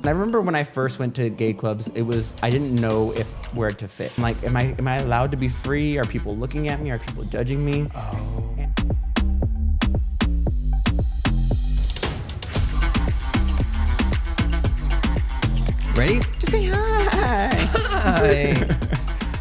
I remember when I first went to gay clubs, I didn't know where to fit. I'm like, am I allowed to be free? Are people looking at me? Are people judging me? Oh. Ready? Just say hi. Hi.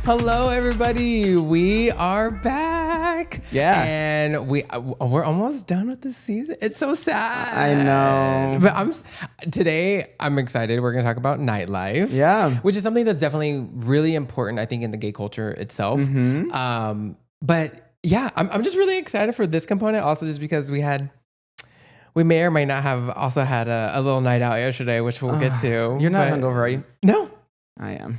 Hello, everybody. We are back. Yeah. And we're almost done with the season. It's so sad. I know. But today I'm excited. We're going to talk about nightlife. Yeah. Which is something that's definitely really important, I think, in the gay culture itself. Mm-hmm. But yeah, I'm just really excited for this component. Also, just because we may or may not have also had a little night out yesterday, which we'll get to. You're not hungover, are you? No. I am.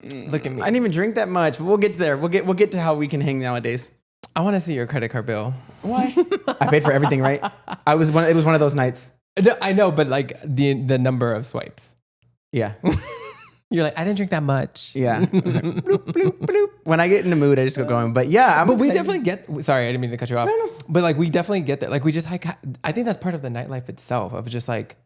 Look at me. I didn't even drink that much. We'll get there. We'll get to how we can hang nowadays. I want to see your credit card bill. Why? I paid for everything, right? It was one of those nights. No, I know, but like the number of swipes. Yeah. You're like, I didn't drink that much. Yeah. It was like, bloop, bloop, bloop. When I get in the mood, I just go going. But yeah, but we definitely get. Sorry, I didn't mean to cut you off. No. But like, we definitely get that. Like, we just like. I think that's part of the nightlife itself of just like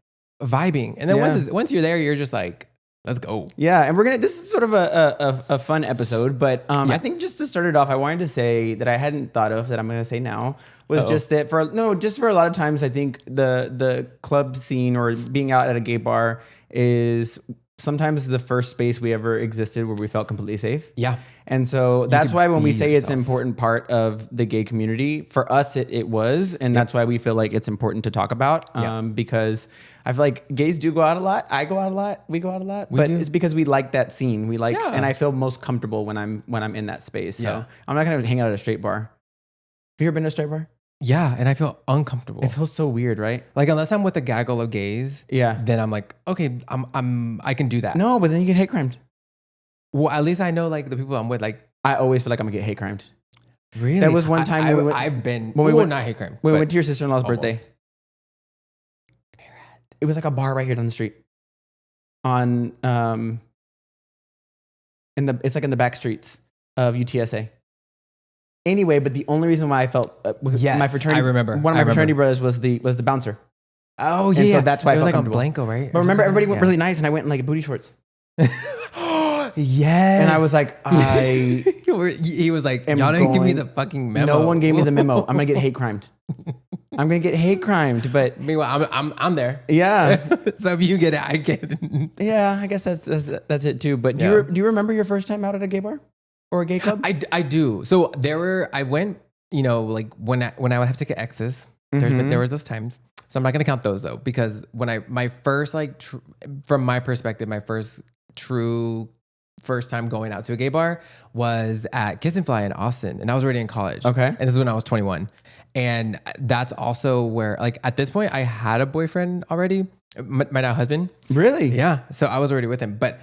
vibing, and then once you're there, you're just like, let's go. Yeah, and this is sort of a fun episode, but I think just to start it off, I wanted to say that I hadn't thought of that I'm going to say now was just that for a lot of times, I think the club scene or being out at a gay bar is sometimes the first space we ever existed where we felt completely safe. Yeah. And so that's why when we say yourself. it's an important part of the gay community, for us it was, and that's why we feel like it's important to talk about. Because I feel like gays do go out a lot. I go out a lot. We go out a lot. But it's because we like that scene. We like, and I feel most comfortable when I'm in that space. So I'm not gonna hang out at a straight bar. Have you ever been to a straight bar? Yeah, and I feel uncomfortable. It feels so weird, right? Like unless I'm with a gaggle of gays, then I'm like, okay, I can do that. No, but then you get hate crimed. Well, at least I know like the people I'm with, like I always feel like I'm gonna get hate crimed. Really? That was one time I've been when we went not hate crime. When we went to your sister-in-law's almost. birthday. It was like a bar right here down the street. On it's like in the back streets of UTSA. Anyway, but the only reason why I felt my fraternity, I remember. One of my fraternity brothers was the bouncer. Oh yeah, and so that's why I felt like on comfortable. Blanco, right? But remember, everybody went really nice, and I went in like booty shorts. Yes. And I was like, he was like, y'all didn't give me the fucking memo. No one gave me the memo. I'm gonna get hate crimed. I'm gonna get hate crimed. But meanwhile, I'm there. Yeah. So if you get it, I get it. Yeah, I guess that's it too. But do you remember your first time out at a gay bar or a gay club? I do. So I went, like when I would have to get X's. There were those times. So I'm not gonna count those though, because when my first from my perspective, my first time going out to a gay bar was at Kiss and Fly in Austin, and I was already in college. Okay. And this is when I was 21. And that's also where, like, at this point, I had a boyfriend already, my now husband. Really? Yeah. So I was already with him. But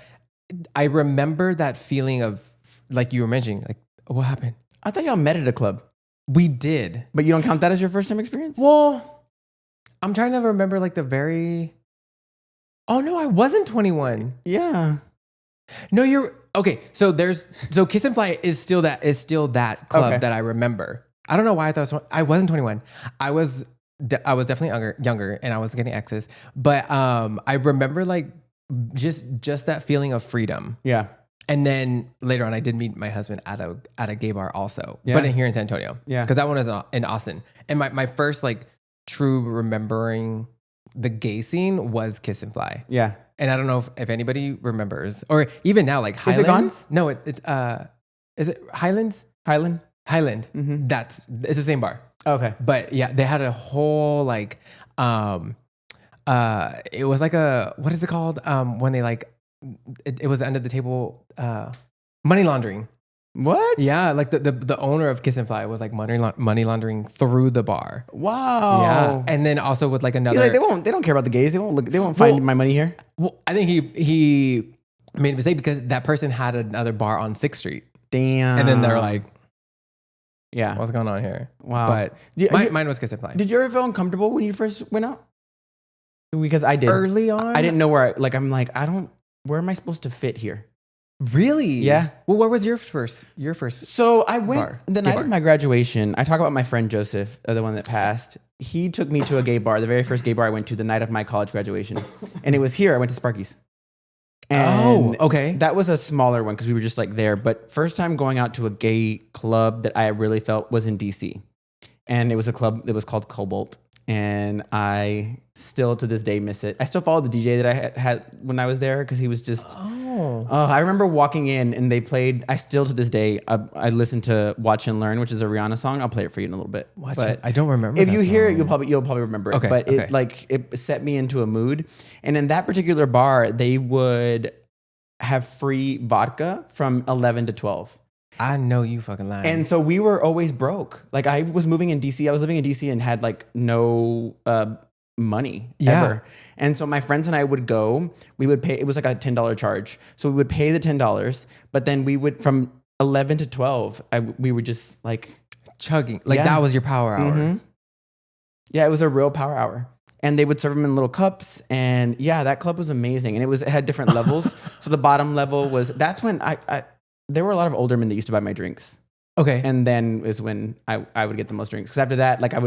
I remember that feeling of, like you were mentioning, like, what happened? I thought y'all met at a club. We did. But you don't count that as your first time experience? Well, I'm trying to remember, like, oh, no, I wasn't 21. Yeah. No, okay. So Kiss and Fly is still that club that I remember. I don't know why I wasn't 21. I was definitely younger, and I was getting X's. But I remember like just that feeling of freedom. Yeah. And then later on, I did meet my husband at a gay bar also, but here in San Antonio. Yeah. Because that one was in Austin, and my first like true remembering the gay scene was Kiss and Fly. Yeah. And I don't know if anybody remembers, or even now, like Highlands. Is it gone? No, is it Highlands? Highland. Mm-hmm. It's the same bar. Okay. But yeah, they had a whole like, it was like what is it called? When they like, it was under the table, money laundering. What? Yeah, like the owner of Kiss and Fly was like money laundering through the bar. Wow. Yeah, and then also with like another. Like, they don't care about the gays. They won't find my money here. Well, I think he made a mistake because that person had another bar on 6th Street. Damn. And then they're like, yeah, what's going on here? Wow. But mine was Kiss and Fly. Did you ever feel uncomfortable when you first went out? Because I did. Early on, I didn't know where. I'm like, where am I supposed to fit here? Really? Yeah. Well, where was your first? So I went bar. the Gay night bar. of my graduation. I talk about my friend Joseph, the one that passed. He took me to a gay bar, the very first gay bar I went to the night of my college graduation. And it was here. I went to Sparky's. And okay. that was a smaller one because we were just like there. But first time going out to a gay club that I really felt was in DC. And it was a club that was called Cobalt. And I still to this day miss it. I still follow the DJ that I had when I was there because he was just. I remember walking in and they played. I still to this day I listen to Watch and Learn, which is a Rihanna song. I'll play it for you in a little bit. I don't remember. If you hear it, you'll probably remember it. Okay, But it set me into a mood. And in that particular bar, they would have free vodka from 11 to 12. I know you fucking lying. And so we were always broke. Like I was moving in DC. I was living in DC and had like no money ever. And so my friends and I would go. We would pay. It was like a $10 charge. So we would pay the $10, but then we would from 11 to 12. We were just like chugging. Like that was your power hour. Mm-hmm. Yeah, it was a real power hour. And they would serve them in little cups. And yeah, that club was amazing. And it had different levels. So the bottom level that's when there were a lot of older men that used to buy my drinks. Okay. And then is when I would get the most drinks. Because after that, like I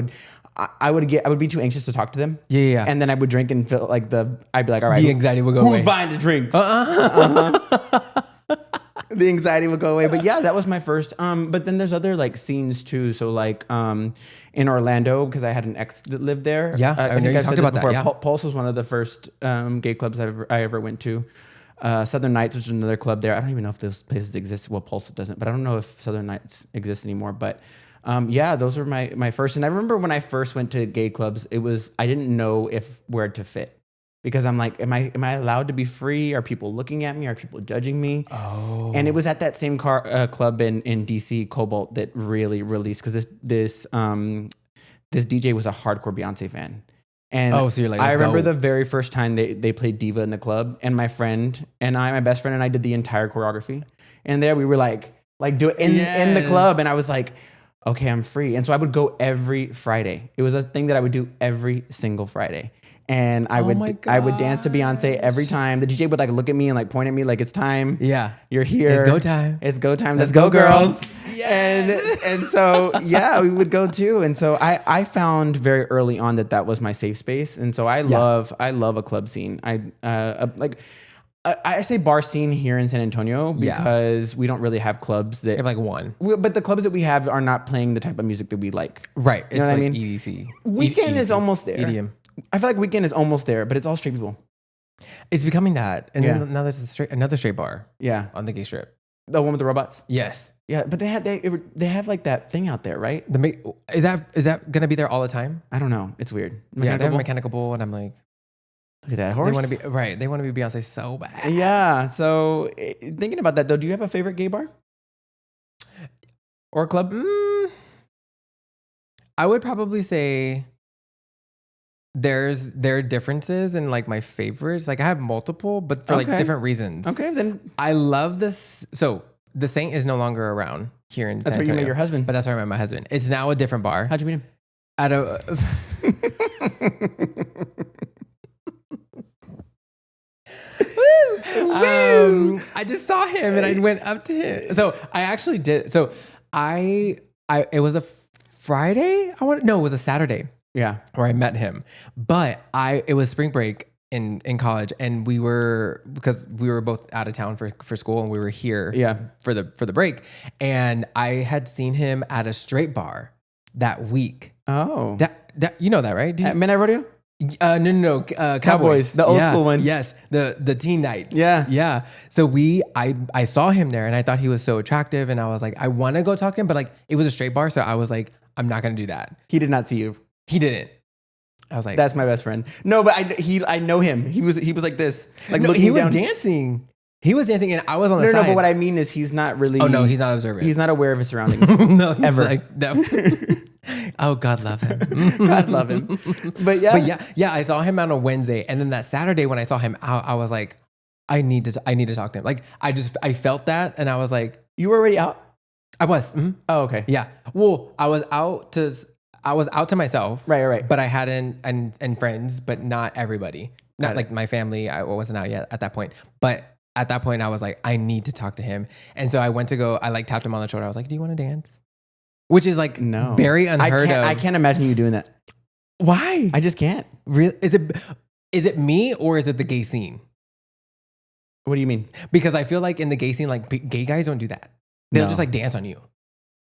would be too anxious to talk to them. Yeah. And then I would drink and feel like I'd be like, all right. The anxiety would go away. Who's buying the drinks? The anxiety would go away. But yeah, that was my first. But then there's other like scenes too. So like in Orlando, because I had an ex that lived there. Yeah. I think I've talked said this about before. that. Yeah. Pulse was one of the first gay clubs I ever went to. Southern Nights, which is another club there. I don't even know if those places exist. Well, Pulse doesn't, but I don't know if Southern Nights exists anymore. But yeah, those were my first. And I remember when I first went to gay clubs, I didn't know where to fit. Because I'm like, am I allowed to be free? Are people looking at me? Are people judging me? Oh. And it was at that same club in DC, Cobalt, that really released, because this DJ was a hardcore Beyonce fan. And so you're like, I remember the very first time they played Diva in the club, and my friend and my best friend and I did the entire choreography. And there we were like do it in the club, and I was like, okay, I'm free. And so I would go every Friday. It was a thing that I would do every single Friday. And I would dance to Beyonce every time. The DJ would like look at me and like point at me like, it's time. Yeah. You're here. It's go time. It's go time. Let's go, girls. Yes. And so, yeah, we would go too. And so I found very early on that was my safe space. And so I love a club scene. I say bar scene here in San Antonio because we don't really have clubs that have like one. But the clubs that we have are not playing the type of music that we like. Right. You know it's what like I mean? EDC. Weekend is almost there. EDM. I feel like Weekend is almost there, but it's all straight people. It's becoming that. And then now there's another straight bar. Yeah. On the gay strip. The one with the robots? Yes. Yeah, but they have like that thing out there, right? Is that gonna be there all the time? I don't know. It's weird. Yeah, they have a mechanical bull, and I'm like, look at that horse. They want to be Beyonce so bad. Yeah. So thinking about that though, do you have a favorite gay bar or club? I would probably say there are differences in like my favorites. Like I have multiple, but for like different reasons. Okay, then I love this. So the Saint is no longer around here in San Antonio. That's where you met your husband. But that's where I met my husband. It's now a different bar. How'd you meet him? At a I just saw him and I went up to him. So I actually did. So it was a Friday. It was a Saturday. Yeah. Where I met him. But it was spring break in college, and because we were both out of town for school, and we were here for the break. And I had seen him at a straight bar that week. Oh. That you know that, right? At Midnight Rodeo? No. Cowboys. The old school one. Yes. The teen nights. Yeah. Yeah. So I saw him there, and I thought he was so attractive, and I was like, I want to go talk to him, but like it was a straight bar, so I was like, I'm not going to do that. He did not see you. He didn't. I was like, that's my best friend. No, but I know him. He was like this. Like no, he was dancing. He was dancing, and I was on the side. No, but what I mean is he's not really. Oh no, he's not observant. He's not aware of his surroundings. No, ever. Like, no. Oh, God love him. God love him. But yeah. I saw him on a Wednesday, and then that Saturday when I saw him out, I was like, I need to talk to him. Like I felt that, and I was like, you were already out. I was. Mm-hmm. Oh, okay. Yeah. Well, I was out to myself. Right. But I hadn't, and friends, but not everybody. Not like my family. I wasn't out yet at that point. But at that point, I was like, I need to talk to him. And so I went to go, I like tapped him on the shoulder. I was like, do you want to dance? Which is like very unheard of. I can't imagine you doing that. Why? I just can't. Really? Is it me or is it the gay scene? What do you mean? Because I feel like in the gay scene, like gay guys don't do that. They'll just like dance on you.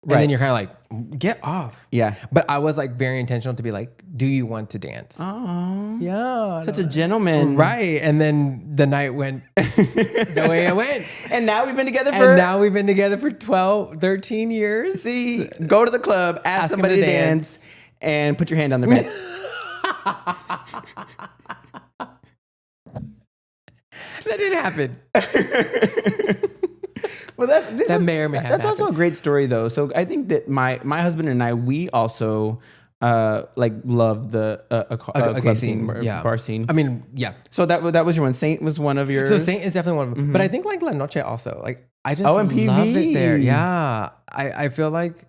And then you're kind of like, get off. Yeah. But I was like very intentional to be like, do you want to dance? Oh. Yeah. Such a gentleman. Right. And then the night went the way it went. And now we've been together for 12, 13 years. See, go to the club, ask somebody to dance, and put your hand on their pants. That didn't happen. Well, that may or may have That's happened. also a great story, though. So I think that my husband and I, we also like love the club scene, bar scene. I mean, yeah. So that was your one. Saint was one of yours. So Saint is definitely one of them. Mm-hmm. But I think like La Noche also. Like I just and PV. love it there. Yeah. I feel like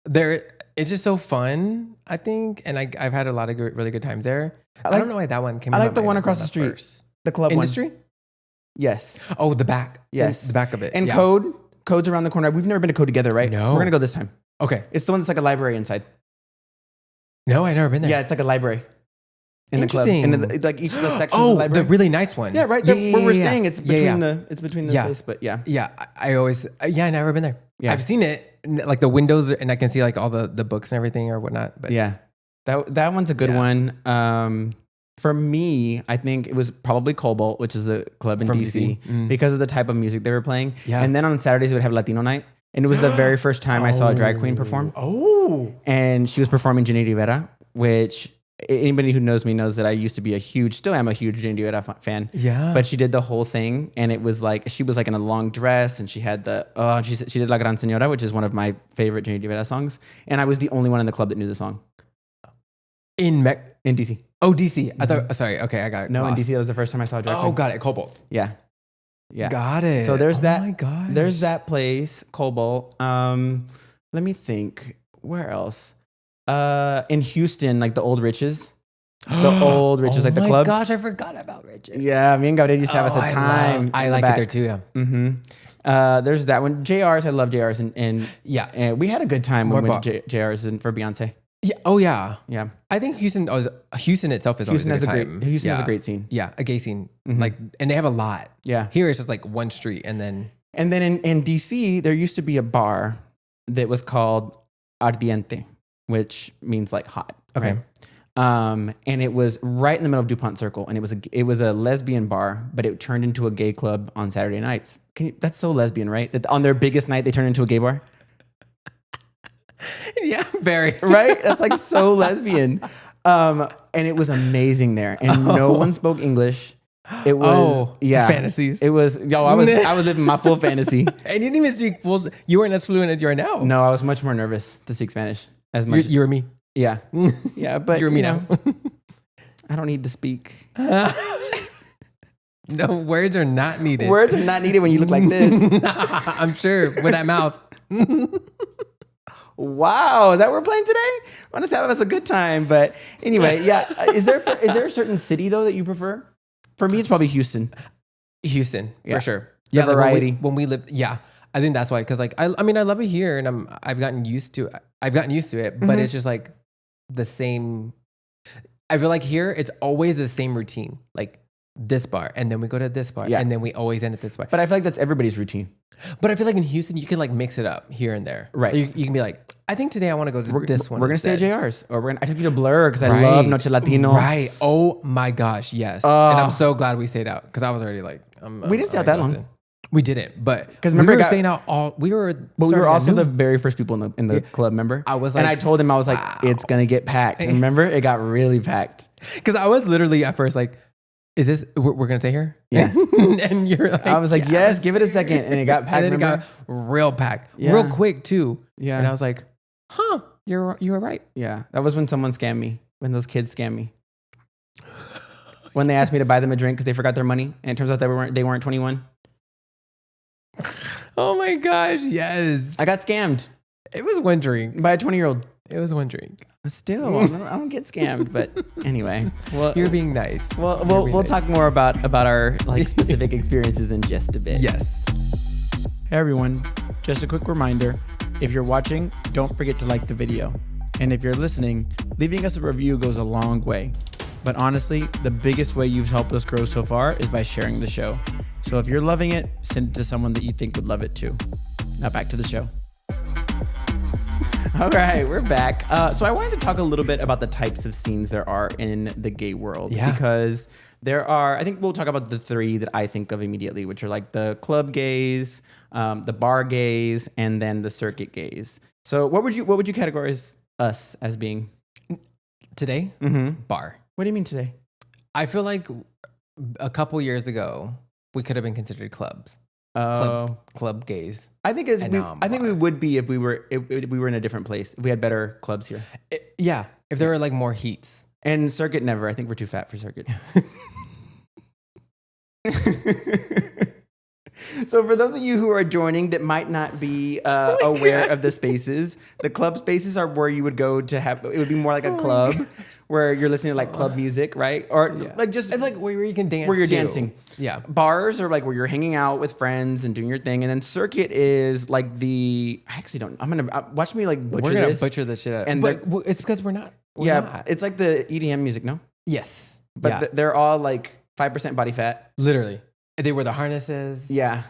it's just so fun, I think. And I've had a lot of really good times there. I don't know why that one came. I like the one across the street. First. The club Industry? One. Yes. Oh, the back. Yes. The back of it. And Code's around the corner. We've never been to Code together, right? No. We're going to go this time. Okay. It's the one that's like a library inside. No, I've never been there. Yeah, it's like a library. In the club. And like each of the sections of the library. The really nice one. Yeah, right. Where we're staying, it's between the place, but yeah. Yeah, I always, I've never been there. Yeah. I've seen it, like the windows, and I can see like all the books and everything or whatnot. But yeah, that one's a good one. For me, I think it was probably Cobalt, which is a club in DC, because of the type of music they were playing. Yeah. And then on Saturdays, we would have Latino night. And it was the very first time I saw a drag queen perform. Oh. And she was performing Jenny Rivera, which anybody who knows me knows that I used to be still am a huge Jenny Rivera fan. Yeah. But she did the whole thing. And it was like, she was like in a long dress and she had she did La Gran Señora, which is one of my favorite Jenny Rivera songs. And I was the only one in the club that knew the song. In DC. Oh, DC. I thought, sorry. Okay, I got it. No, in DC, that was the first time I saw a drag queen. Oh, got it. Cobalt. Yeah. Yeah. Got it. So there's that. Oh my gosh. There's that place, Cobalt. Let me think. Where else? In Houston, like the Old Riches. The Old Riches, like the club. Oh my gosh, I forgot about Riches. Yeah, me and Gabriel used to have us a time. I like it there too, yeah. Mm-hmm. There's that one. JR's, I love JR's. And we had a good time when we went to JR's for Beyonce. Yeah. Oh yeah. Yeah. I think Houston itself is always a good time. Houston has a great scene. Yeah, a gay scene. Like, and they have a lot. Yeah. Here it's just like one street and then in DC, there used to be a bar that was called Ardiente, which means like hot. Okay. Right? And it was right in the middle of DuPont Circle, and it was a lesbian bar, but it turned into a gay club on Saturday nights. That's so lesbian, right? That on their biggest night, they turned into a gay bar. Yeah, very. Right? That's like so lesbian. And it was amazing there. And no one spoke English. It was fantasies. It was I was living my full fantasy. And you didn't even speak full. You weren't as fluent as you are now. No, I was much more nervous to speak Spanish. As much you or me. Yeah. Yeah, but you're me now. I don't need to speak. No, words are not needed. Words are not needed when you look like this. I'm sure with that mouth. Wow, is that what we're playing today? Want us to have us a good time, but anyway, yeah. Is there a certain city though that you prefer? For me, it's probably Houston. Houston, for sure. Yeah, variety. When we lived, I think that's why. Because like, I mean, I love it here, and I've gotten used to it. But it's just like the same. I feel like here it's always the same routine, like this bar, and then we go to this bar, and then we always end at this bar. But I feel like that's everybody's routine. But I feel like in Houston, you can like mix it up here and there. Right. You can be like, I think today I want to go to this one. We're going to stay at JR's. Or I took you to Blur because I love Noche Latino. Right. Oh my gosh. Yes. And I'm so glad we stayed out because I was already like, we didn't stay out that long. We didn't, but because remember, we were staying out we were also the very first people in the club, remember? I was like, and I told him, I was like, it's going to get packed. And remember? It got really packed. Because I was literally at first like, is this, we're going to stay here? Yeah. And you're like, I was like, yes, give it a second. And it got packed. And then it got real packed, real quick too. Yeah. And I was like, you were right. Yeah. That was when someone scammed me, when those kids scammed me. When they asked me to buy them a drink because they forgot their money. And it turns out they weren't 21. Oh my gosh. Yes. I got scammed. It was one drink. By a 20-year-old. It was one drink. Still, I don't get scammed, but anyway. Well, you're being nice. Well, we'll talk more about our like specific experiences in just a bit. Yes. Hey everyone, just a quick reminder, if you're watching, don't forget to like the video. And if you're listening, leaving us a review goes a long way. But honestly, the biggest way you've helped us grow so far is by sharing the show. So if you're loving it, send it to someone that you think would love it too. Now back to the show. All right, we're back. So I wanted to talk a little bit about the types of scenes there are in the gay world. Yeah. Because there are, I think we'll talk about the three that I think of immediately, which are like the club gays, the bar gays, and then the circuit gays. So what would you categorize us as being? Today? Mm-hmm. Bar. What do you mean today? I feel like a couple years ago, we could have been considered clubs. Club gays. I think we would be if we were in a different place. If we had better clubs here. Yeah, if there were like more heats. And circuit never. I think we're too fat for circuit. So for those of you who are joining that might not be aware of the spaces, the club spaces are where you would go to have, it would be more like a club where you're listening to like club music, right? Or like just, it's like where you can dance. Where you're too. dancing. Yeah. Bars are like where you're hanging out with friends and doing your thing. And then circuit is like I actually don't, I'm going to, watch me like butcher this. We're going to butcher the shit out. And but it's because we're not. It's like the EDM music, no? Yes. But they're all like 5% body fat. Literally. They were the harnesses. Yeah.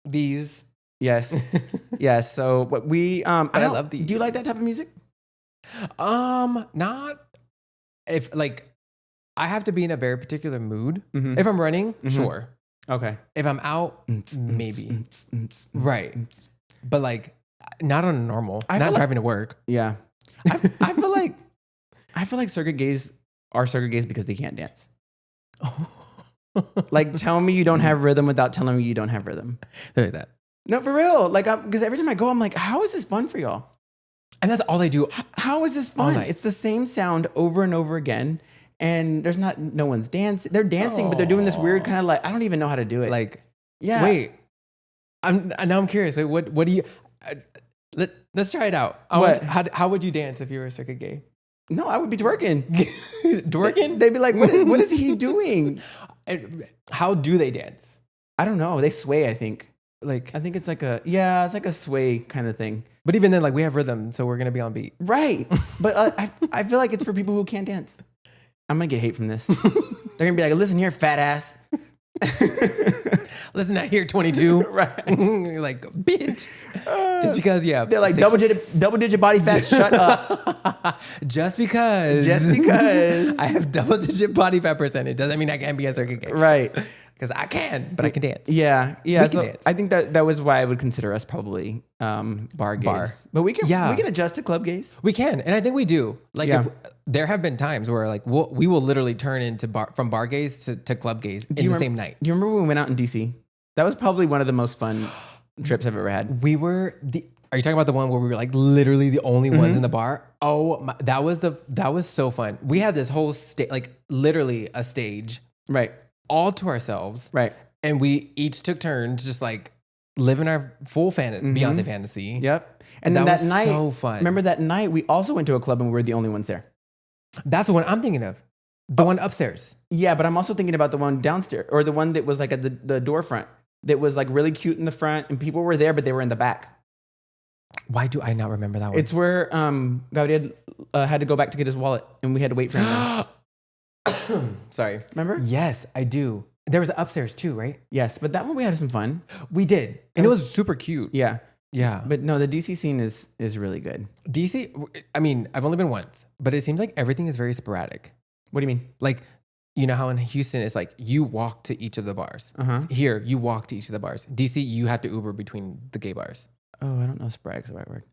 These. Yes. Yes. So what we I love these. Do you like that type of music? Not if like I have to be in a very particular mood. Mm-hmm. If I'm running, sure. Okay. If I'm out, maybe. Right. But like not on a normal. Not driving to work. Yeah. I feel like circuit gays are circuit gays because they can't dance. Like, tell me you don't have rhythm without telling me you don't have rhythm. Like that. No, for real. Like, because every time I go, I'm like, how is this fun for y'all? And that's all they do. How is this fun? It's the same sound over and over again. And no one's dancing. They're dancing, but they're doing this weird kind of like, I don't even know how to do it. Like, yeah. Wait, now I'm curious. Wait, what do you, let's try it out. How would you dance if you were a circuit gay? No, I would be twerking. Twerking? They'd be like, what is he doing? And how do they dance? I don't know. They sway, I think. Like, I think it's like a sway kind of thing. But even then, like, we have rhythm, so we're going to be on beat. Right. But I feel like it's for people who can't dance. I'm going to get hate from this. They're going to be like, listen here, fat ass. Listen out here, 22. Right. Like, bitch. Just because, yeah. They're like, double digit body fat, shut up. Just because I have double digit body fat percentage doesn't mean I can't be a circuit gay. Right. Because I can, but I can dance. Yeah. So dance. I think that was why I would consider us probably bar gays. But we can adjust to club gays. We can, and I think we do. Like, if, there have been times where like we will literally turn into from bar gays to club gays in the same night. Do you remember when we went out in DC? That was probably one of the most fun trips I've ever had. Are you talking about the one where we were like literally the only ones in the bar? Oh, that was so fun. We had this whole stage, like literally a stage, right, all to ourselves, right, and we each took turns just like living our full Beyonce fantasy. Yep. And then that night, so fun. Remember that night we also went to a club and we were the only ones there. That's the one I'm thinking of. The one upstairs. Yeah, but I'm also thinking about the one downstairs, or the one that was like at the door front. That was like really cute in the front, and people were there, but they were in the back. Why do I not remember that one? It's where Gabriel had to go back to get his wallet, and we had to wait for him. Sorry. Remember? Yes, I do. There was upstairs too, right? Yes, but that one we had some fun. We did. And it was super cute. Yeah. Yeah. But no, the DC scene is really good. DC, I mean, I've only been once, but it seems like everything is very sporadic. What do you mean? Like, you know how in Houston it's like you walk to each of the bars. Uh-huh. Here, you walk to each of the bars. DC, you have to Uber between the gay bars. Oh, I don't know if sporadic's the right word.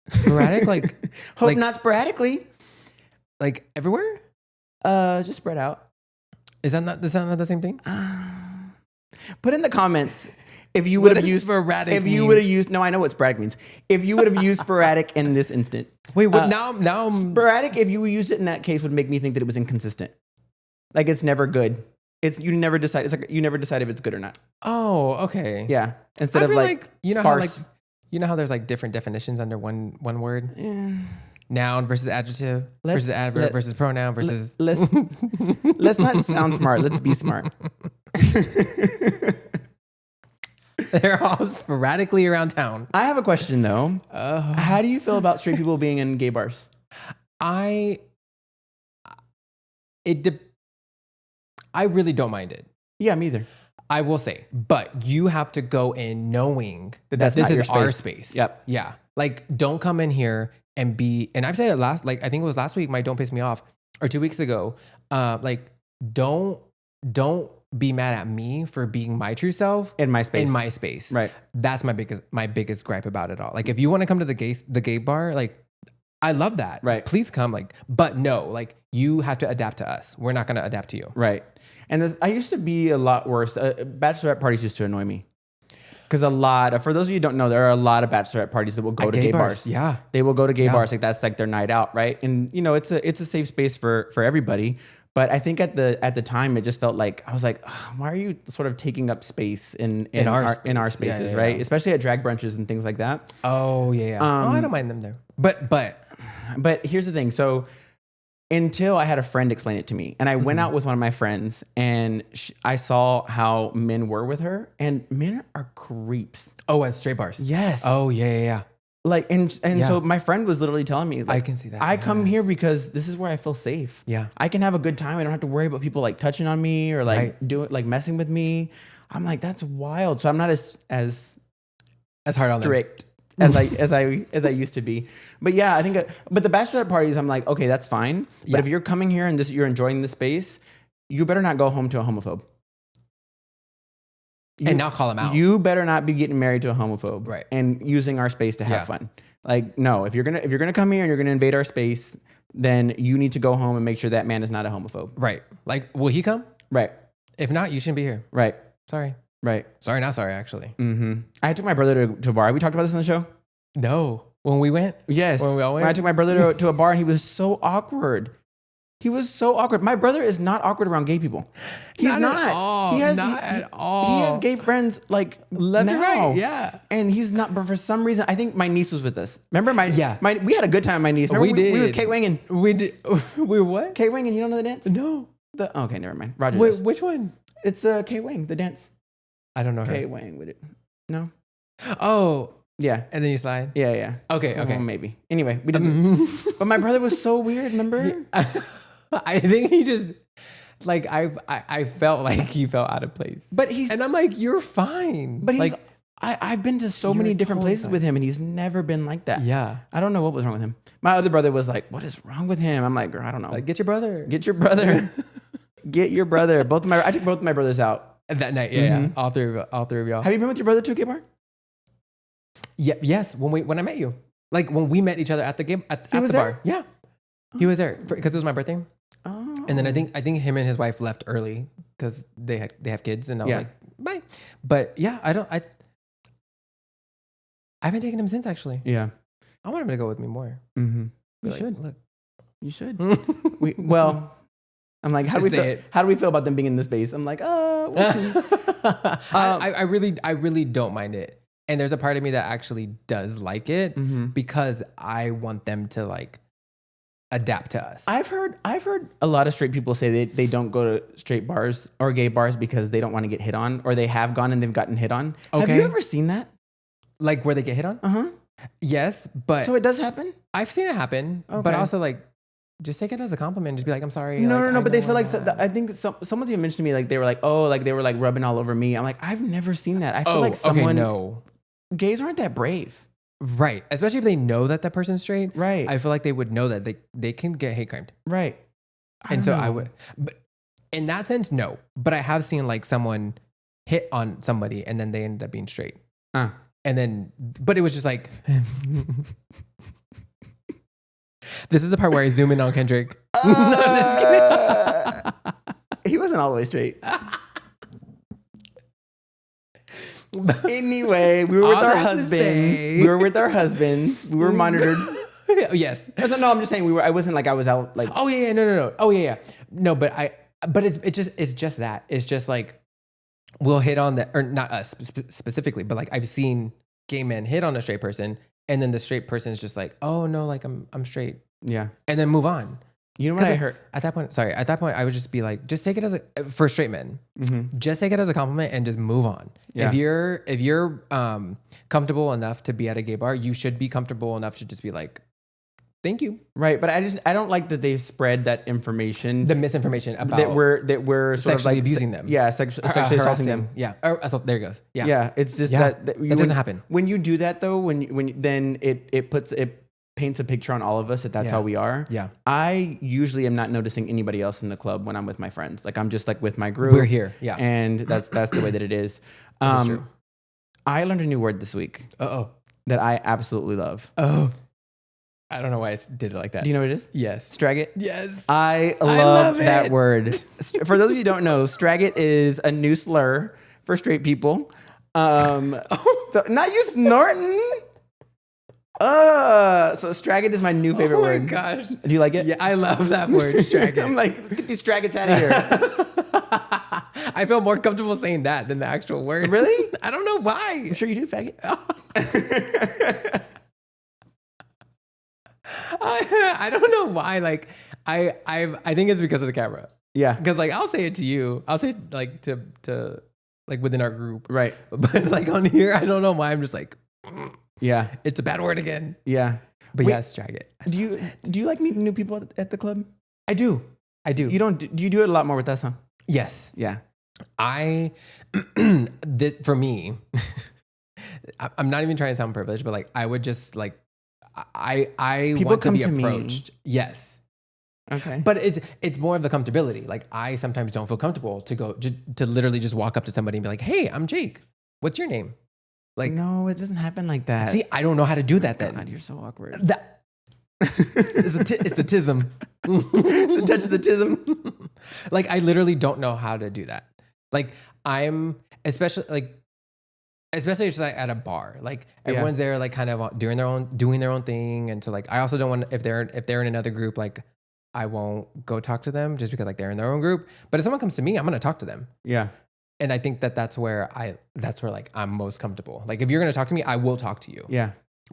Sporadic? Like, hope like, not sporadically. Like everywhere? Just spread out. Is that not the same thing? Put in the comments if you would have used sporadic. If you would have used, no, I know what sporadic means. If you would have used sporadic in this instant. Wait, what? Now sporadic. If you used it in that case, would make me think that it was inconsistent. Like it's never good. You never decide. It's like you never decide if it's good or not. Oh, okay. Yeah. Instead of like you know sparse. how like you know how there's like different definitions under one word. Yeah. noun versus adjective versus adverb versus pronoun versus. Let's not sound smart. Let's be smart. They're all sporadically around town. I have a question though. How do you feel about straight people being in gay bars? I really don't mind it. Yeah, me either. I will say, but you have to go in knowing that this is our space. Yep. Yeah. Like, don't come in here and I've said it I think it was last week, my Don't Piss Me Off, or 2 weeks ago. Like, don't be mad at me for being my true self in my space. Right. That's my biggest gripe about it all. Like, if you want to come to the gay bar, like, I love that. Right. Please come. Like, but no, like, you have to adapt to us. We're not going to adapt to you. Right. And I used to be a lot worse. Bachelorette parties used to annoy me. Because for those of you who don't know, there are a lot of bachelorette parties that will go to gay bars. Yeah. They will go to gay bars. Like, that's like their night out, right? And, you know, it's a safe space for everybody. But I think at the time, it just felt like, I was like, why are you sort of taking up space in our spaces, right? Especially at drag brunches and things like that. Oh, yeah. I don't mind them there. But here's the thing. So until I had a friend explain it to me, and I went out with one of my friends, and I saw how men were with her, and men are creeps. Oh, at straight bars. Yes. Oh, yeah. Like, and so my friend was literally telling me, like, I can see that. I come here because this is where I feel safe. Yeah. I can have a good time. I don't have to worry about people like touching on me or like messing with me. I'm like, that's wild. So I'm not as hard on strict as I used to be. But yeah, I think, but the bachelorette parties, I'm like, okay, that's fine. But if you're coming here and you're enjoying the space, you better not go home to a homophobe. And now call him out. You better not be getting married to a homophobe, right? And using our space to have fun. Like, no, if you're gonna come here and you're gonna invade our space, then you need to go home and make sure that man is not a homophobe, right? Like, will he come? Right. If not, you shouldn't be here. Right. Sorry. Right. Sorry, not sorry. Actually. Mm-hmm. I took my brother to a bar. We talked about this on the show. No. When we went. Yes. When we all went. When I took my brother to a bar, and he was so awkward. He was so awkward. My brother is not awkward around gay people. He's not. At all. Not at all. He has gay friends like left and right. Yeah. And he's not. But for some reason, I think my niece was with us. Remember we had a good time. My niece. Remember, we did. We was K-winging. We did. We were what? K-winging. You don't know the dance? No. Okay, never mind. Roger. Wait, which one? It's K-wing. The dance. I don't know. K-wing with it. No. Oh. Yeah. And then you slide. Yeah. Okay. Well, maybe. Anyway, we did. But my brother was so weird. Remember? I think he just like I felt like he felt out of place. And I'm like, you're fine. But like, I've been to so many different places with him, and he's never been like that. Yeah. I don't know what was wrong with him. My other brother was like, "What is wrong with him?" I'm like, "Girl, I don't know." Like, get your brother. Get your brother. Get your brother. I took both of my brothers out that night. Yeah. All three of y'all. Have you been with your brother to a gay bar? Yeah. Yes. When I met you, like when we met each other at the game at the there? bar. Yeah. He was there because it was my birthday. Oh. And then I think him and his wife left early because they have kids, and I was like, bye. But yeah, I haven't taken him since, actually. Yeah. I want him to go with me more. Mm-hmm. You should. Look. You should. I'm like, how do we feel about them being in this space? I'm like, we'll see. I really don't mind it. And there's a part of me that actually does like it because I want them to like adapt to us. I've heard a lot of straight people say they don't go to straight bars or gay bars because they don't want to get hit on, or they have gone and they've gotten hit on. Okay. Have you ever seen that? Like where they get hit on? Uh-huh. Yes, but so it does happen? I've seen it happen, but also like just take it as a compliment. Just be like, I'm sorry. No. But they feel like I think someone's even mentioned to me like they were like, oh, like they were like rubbing all over me. I'm like, I've never seen that. I feel like someone. No. Gays aren't that brave. Right. Especially if they know that person's straight. Right. I feel like they would know that they can get hate crimed. Right. I would. But in that sense, no. But I have seen like someone hit on somebody and then they ended up being straight. And then, but it was just like, this is the part where I zoom in on Kendrick. No, I'm just kidding. He wasn't all the way straight. Anyway, we were with our husbands. We were monitored. Yes. No, I'm just saying I wasn't like I was out like. Oh yeah, no. Oh yeah. No, but it's just that. It's just like we'll hit on that, or not us specifically, but like I've seen gay men hit on a straight person and then the straight person is just like, oh no, like I'm straight. Yeah. And then move on. You know what I heard? At that point, I would just be like, just take it as for straight men, just take it as a compliment and just move on. Yeah. If you're comfortable enough to be at a gay bar, you should be comfortable enough to just be like, thank you. Right. But I don't like that they've spread that information. The misinformation about that we're sort sexually of like abusing them. Yeah. Sexually assaulting them. Yeah. There it goes. Yeah. Yeah. It's just that doesn't happen. When you do that though, then it paints a picture on all of us that's how we are. Yeah. I usually am not noticing anybody else in the club when I'm with my friends. Like I'm just like with my group. We're here. Yeah. And that's the way that it is. True. I learned a new word this week. That I absolutely love. I don't know why I did it like that. Do you know what it is? Yes. Straggot? Yes. I love that it. word. For those of you who don't know, straggot is a new slur for straight people. So not you snorting. So straggot is my new favorite word. Oh my gosh. Do you like it? Yeah, I love that word, straggot. I'm like, let's get these straggots out of here. I feel more comfortable saying that than the actual word. Really? I don't know why. I'm sure you do, faggot. I don't know why. Like I think it's because of the camera. Yeah. Because like I'll say it to you. I'll say it like to like within our group. Right. But like on here, I don't know why I'm just like, yeah, it's a bad word again. Yeah. But yeah, straggot. Do you like meeting new people at the club? I do. Do you do it a lot more with us, huh? Yes. Yeah. For me, I'm not even trying to sound privileged, but like I would just like I people want come to be to approached. Me. Yes. Okay. But it's more of the comfortability. Like I sometimes don't feel comfortable to go to literally just walk up to somebody and be like, "Hey, I'm Jake. What's your name?" Like, no, it doesn't happen like that. See, I don't know how to do that. Then God, you're so awkward. It's the tism. It's the touch of the tism. Like I literally don't know how to do that. Like I'm especially just like at a bar. Like everyone's there, like kind of doing their own thing, and so like I also don't want if they're in another group, like I won't go talk to them just because like they're in their own group. But if someone comes to me, I'm gonna talk to them. Yeah. And I think that's where like I'm most comfortable. Like if you're gonna talk to me, I will talk to you. Yeah.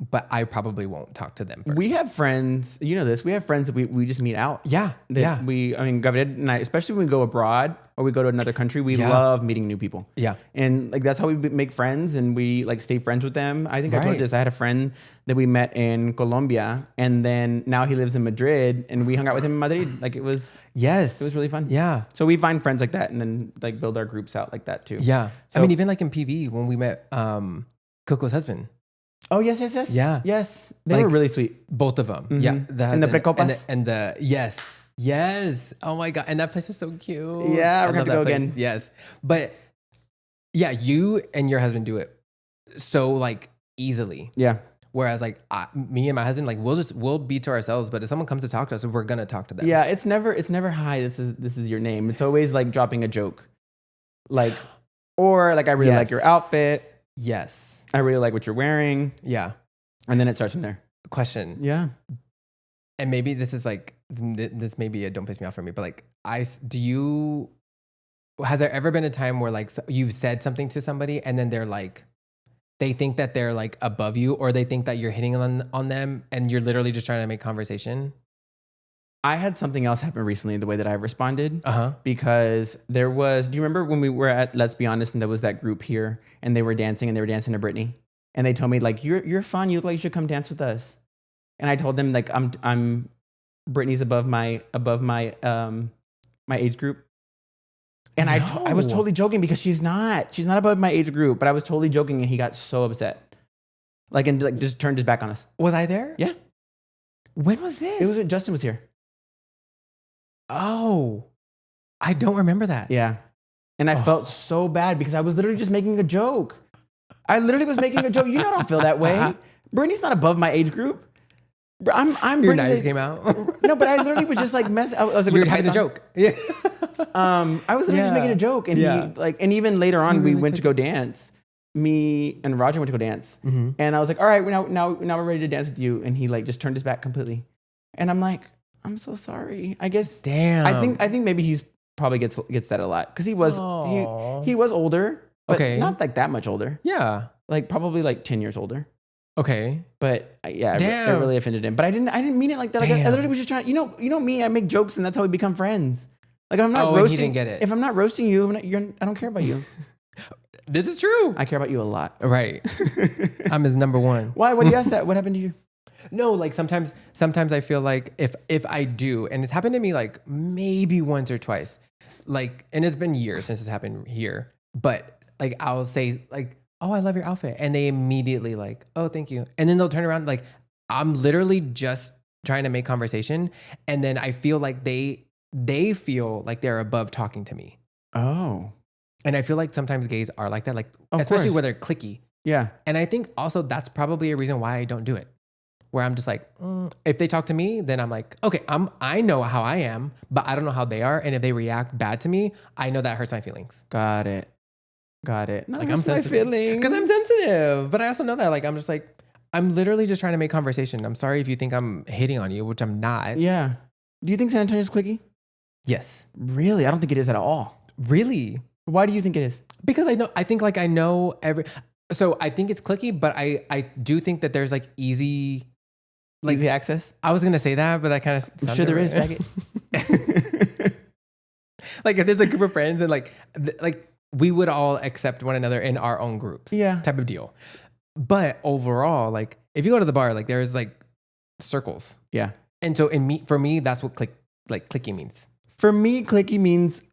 But I probably won't talk to them first. We have friends, you know this, we have friends that we just meet out. Yeah. Gabriel and I, especially when we go abroad or we go to another country, we love meeting new people. Yeah. And like, that's how we make friends and we like stay friends with them. I think I told you this, I had a friend that we met in Colombia and then now he lives in Madrid and we hung out with him in Madrid. Like it was really fun. Yeah. So we find friends like that and then like build our groups out like that too. Yeah. So, I mean, even like in PV when we met Coco's husband. Oh, yes. Yeah. Yes. They were really sweet. Both of them. Mm-hmm. Yeah. And the precopas. And the yes. Oh my God. And that place is so cute. Yeah. We're going to go again. Yes. But yeah, you and your husband do it so like easily. Yeah. Whereas like me and my husband, like we'll be to ourselves, but if someone comes to talk to us, we're going to talk to them. Yeah. It's never, hi, this is your name. It's always like dropping a joke. Like, or like, I really like your outfit. Yes. I really like what you're wearing. Yeah. And then it starts from there. Question. Yeah. And maybe this is like, this may be a don't piss me off for me, but like, has there ever been a time where like you've said something to somebody and then they're like, they think that they're like above you or they think that you're hitting on them and you're literally just trying to make conversation? I had something else happen recently, the way that I responded. Because do you remember when we were at Let's Be Honest and there was that group here and they were dancing to Britney? And they told me like, you're fun. You look like you should come dance with us. And I told them like, I'm Britney's above my my age group. And no. I was totally joking because she's not above my age group, but I was totally joking and he got so upset. Like, and like just turned his back on us. Was I there? Yeah. When was this? It was when Justin was here. Oh, I don't remember that. Yeah. And I felt so bad because I was literally just making a joke. I literally was making a joke. You know, I don't feel that way. Brittany's not above my age group. I'm Your knives came out. No, but I literally was just like messing. I was like, you're hiding the joke. Yeah. I was literally just making a joke. And he and even later on, we went to go dance. Me and Roger went to go dance. Mm-hmm. And I was like, all right, now we're ready to dance with you. And he like just turned his back completely. And I'm like, I'm so sorry. I guess. Damn. I think maybe he's probably gets that a lot because he was older, but not like that much older. Yeah, like probably like 10 years older. Okay. But yeah, Damn. it really offended him. But I didn't mean it like that. Like I literally was just trying. You know me. I make jokes, and that's how we become friends. Like if I'm not roasting. He didn't get it. If I'm not roasting you, I don't care about you. This is true. I care about you a lot. Right. I'm his number one. Why? What do you ask that? What happened to you? No, like sometimes I feel like if I do, and it's happened to me like maybe once or twice, like, and it's been years since it's happened here, but like I'll say like, oh, I love your outfit. And they immediately like, oh, thank you. And then they'll turn around like, I'm literally just trying to make conversation. And then I feel like they feel like they're above talking to me. Oh. And I feel like sometimes gays are like that, like Of especially course. where they're cliquey. Yeah. And I think also that's probably a reason why I don't do it. Where I'm just like, if they talk to me, then I'm like, okay, I know how I am, but I don't know how they are. And if they react bad to me, I know that hurts my feelings. Got it. No, Like I'm sensitive. feelings. Because I'm sensitive. But I also know that like I'm just like, I'm literally just trying to make conversation. I'm sorry if you think I'm hating on you, which I'm not. Yeah. Do you think San Antonio's cliquey? Yes. Really? I don't think it is at all. Really? Why do you think it is? Because I think so I think it's cliquey, but I do think that there's like easy access? I was going to say that, but that kind of I'm sure there is, faggot. Like if there's a group of friends and like we would all accept one another in our own groups. Yeah. Type of deal. But overall, like if you go to the bar, like there's like circles. Yeah. And so for me, that's what cliquey means. For me, cliquey means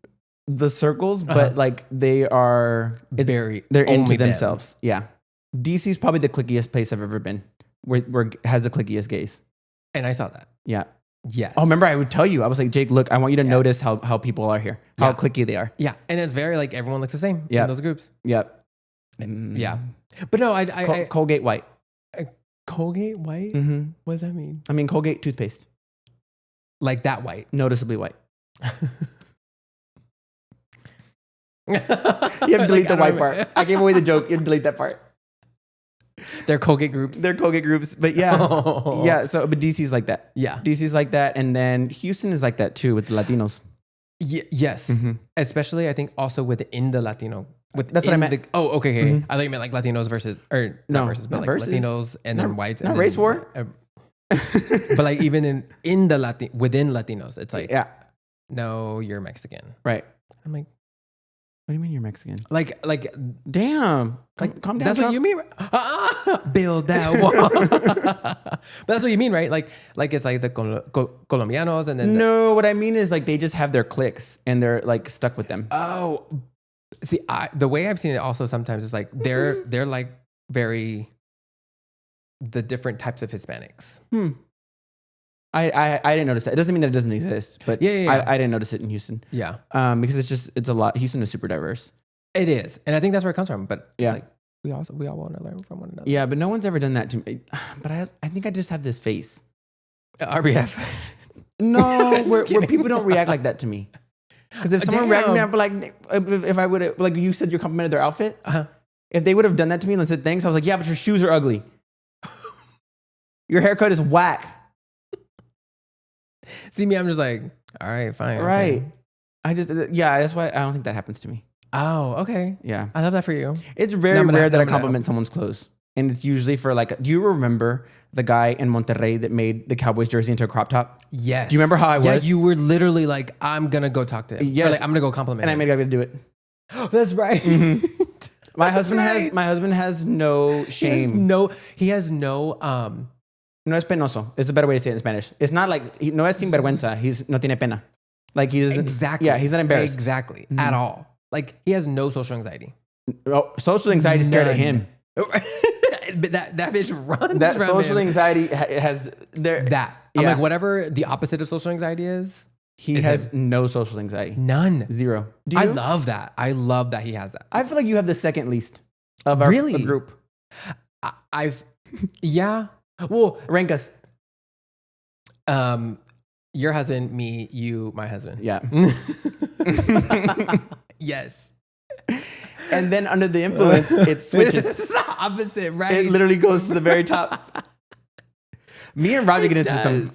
the circles, but like they're into themselves. Yeah. DC is probably the clickiest place I've ever been where has the clickiest gays. And I saw that. Yeah. Yes. Oh, remember I would tell you, I was like, Jake, look, I want you to notice how people are here, how cliquey they are. Yeah. And it's very like everyone looks the same in those groups. Yep. Yeah. But no, I Colgate white. Colgate white? Mm-hmm. What does that mean? I mean, Colgate toothpaste. Like that white. Noticeably white. You have to delete the white part. I gave away the joke. You have to delete that part. They're Colgate groups. But yeah. Yeah. So, but DC's like that. Yeah. DC's like that. And then Houston is like that too with the Latinos. Yes. Mm-hmm. Especially, I think also within the Latino. That's what I meant. Okay. Mm-hmm. I thought you meant like Latinos versus, or not versus, but like versus. Latinos and then whites. Not race war. But like even within Latinos, it's like, no, you're Mexican. Right. I'm like, what do you mean you're Mexican? Like, damn. Calm down. That's what you mean. Build that wall. But that's what you mean, right? Like it's like the Colombianos and then. No, what I mean is like they just have their cliques and they're like stuck with them. Oh, see, the way I've seen it also sometimes is like they're like very the different types of Hispanics. I didn't notice that. It doesn't mean that it doesn't exist, but yeah. I didn't notice it in Houston. Yeah. Because it's a lot. Houston is super diverse. It is. And I think that's where it comes from. But yeah. It's like we all want to learn from one another. Yeah, but no one's ever done that to me. But I think I just have this face. RBF. No, where people don't react like that to me. Because if someone reacted to me, I'd be like, if I would have, like you said, you complimented their outfit. If they would have done that to me and said thanks, I was like, yeah, but your shoes are ugly. Your haircut is whack. See me, I'm just like, all right, fine. Right. Okay. That's why I don't think that happens to me. Oh, okay. Yeah. I love that for you. It's very rare that I compliment someone's clothes. And it's usually for like, do you remember the guy in Monterrey that made the Cowboys jersey into a crop top? Yes. Do you remember how I was? Yeah, you were literally like, I'm going to go talk to him. Yes. Like, I'm going to go compliment him. And I made a guy to do it. That's right. Mm-hmm. My husband has no shame. He has no No es penoso. It's a better way to say it in Spanish. It's not like, no es sinvergüenza. He's no tiene pena. Like he doesn't. Exactly. Yeah, he's not embarrassed. Exactly. Mm-hmm. At all. Like he has no social anxiety. Oh, social anxiety is scared of him. But that bitch runs that from social him. anxiety has there. That. I'm like, whatever the opposite of social anxiety is. He has no social anxiety. None. Zero. I love that. I love that he has that. I feel like you have the second least of our group. Yeah. Well, rank us. Your husband, me, you, my husband. Yeah. Yes. And then under the influence, it switches. It's the opposite, right? It literally goes to the very top. Me and Roger get into some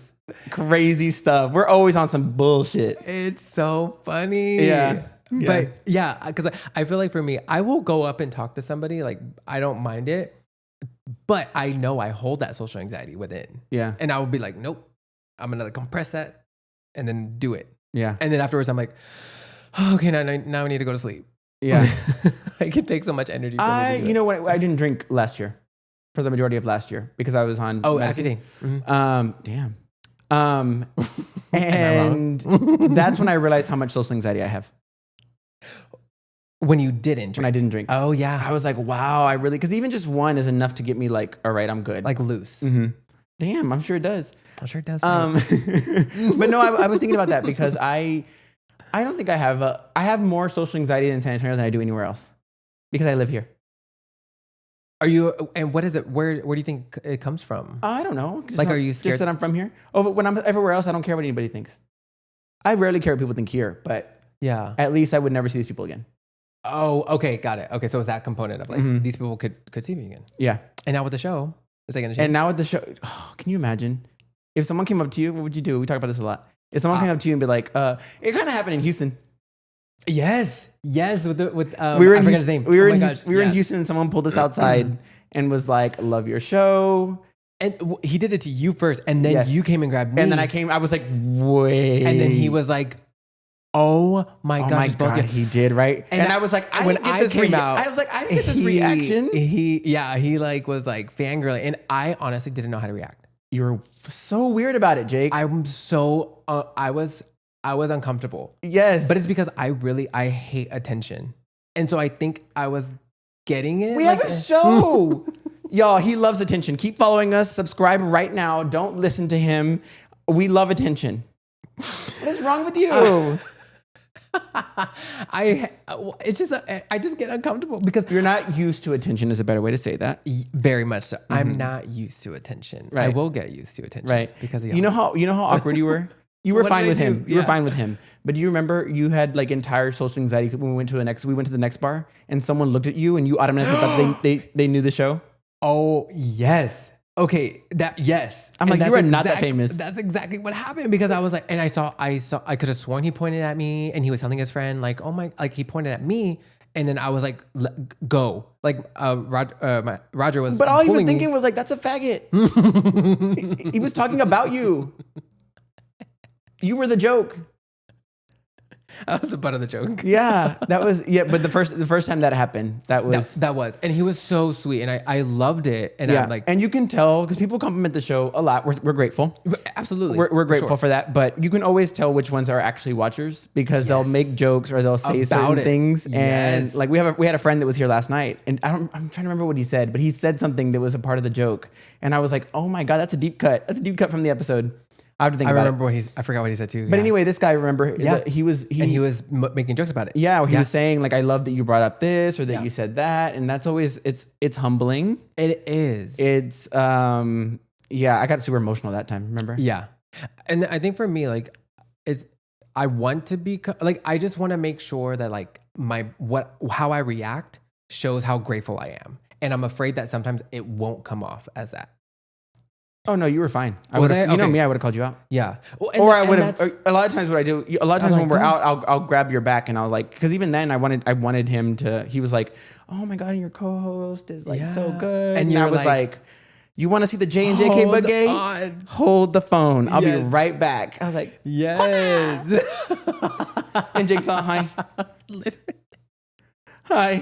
crazy stuff. We're always on some bullshit. It's so funny. Yeah. But yeah, because I feel like for me, I will go up and talk to somebody. Like, I don't mind it. But I know I hold that social anxiety within. Yeah. And I would be like, nope, I'm going to compress that and then do it. Yeah. And then afterwards, I'm like, oh, okay, now I need to go to sleep. Yeah. It can take so much energy for me to do you know what? I didn't drink last year for the majority of last year because I was on medicine. Accutane. Damn. And that's when I realized how much social anxiety I have. When you didn't drink. When I didn't drink. Oh, yeah. I was like, wow, I really, because even just one is enough to get me like, all right, I'm good. Like loose. Mm-hmm. Damn, I'm sure it does. I'm sure it does. But no, I was thinking about that because I don't think I have more social anxiety in San Antonio than I do anywhere else because I live here. Are you, and what is it? Where do you think it comes from? I don't know. Like, are you scared? Just that I'm from here? Oh, but when I'm everywhere else, I don't care what anybody thinks. I rarely care what people think here, but yeah, at least I would never see these people again. Oh, okay. Got it. Okay. So it's that component of like, these people could see me again. Yeah. And now with the show, is that going to change? And now with the show, can you imagine? If someone came up to you, what would you do? We talk about this a lot. If someone came up to you and be like, it kind of happened in Houston. Yes. With we were in his name. We were in Houston and someone pulled us outside and was like, love your show. And he did it to you first. And then you came and grabbed me. And then I was like, wait. And then he was like, oh my gosh. Oh my God, he did, right? And I was like, I didn't get this reaction. He like was like fangirling. And I honestly didn't know how to react. You were so weird about it, Jake. I was uncomfortable. Yes. But it's because I hate attention. And so I think I was getting it. We have a show. Y'all, he loves attention. Keep following us. Subscribe right now. Don't listen to him. We love attention. What is wrong with you? I just get uncomfortable because you're not used to attention is a better way to say that. Very much so. Mm-hmm. I'm not used to attention. Right. I will get used to attention. Right. Because of y'all. You know how awkward you were? You were fine with him. You were fine with him. But do you remember you had like entire social anxiety when we went to the next bar and someone looked at you and you automatically thought they knew the show? Oh, yes. Okay, yes. I'm like, you are not that famous. That's exactly what happened because I was like, and I could have sworn he pointed at me and he was telling his friend like, oh my, like he pointed at me and then I was like, go. Like Roger was. But all he was thinking was like, that's a faggot. He was talking about you. You were the joke. I was the butt of the joke. Yeah, that was But the first time that happened, that was, and he was so sweet, and I loved it. And I'm like, and you can tell because people compliment the show a lot. We're grateful. Absolutely, we're grateful for that. But you can always tell which ones are actually watchers because they'll make jokes or they'll say certain things. And like we had a friend that was here last night, and I'm trying to remember what he said, but he said something that was a part of the joke, and I was like, oh my God, that's a deep cut. That's a deep cut from the episode. I have to think about it. I forgot what he said too. But anyway, this guy, remember, he was making jokes about it. Yeah, he was saying like, I love that you brought up this or that you said that. And that's always, it's humbling. It is. It's, I got super emotional that time, remember? Yeah. And I think for me, like, I want to be, like, I just want to make sure that like how I react shows how grateful I am. And I'm afraid that sometimes it won't come off as that. Oh no, you were fine. You know me, I would have called you out. Yeah. Well, I would have. A lot of times, what I do, a lot of times when we're out, I'll grab your back and I'll like, because even then, I wanted him to. He was like, "Oh my God, and your co-host is like so good," and I was like, "You want to see the J and jkbutgay? Hold the phone. I'll be right back." I was like, "Yes." And Jake's on hi. Hi.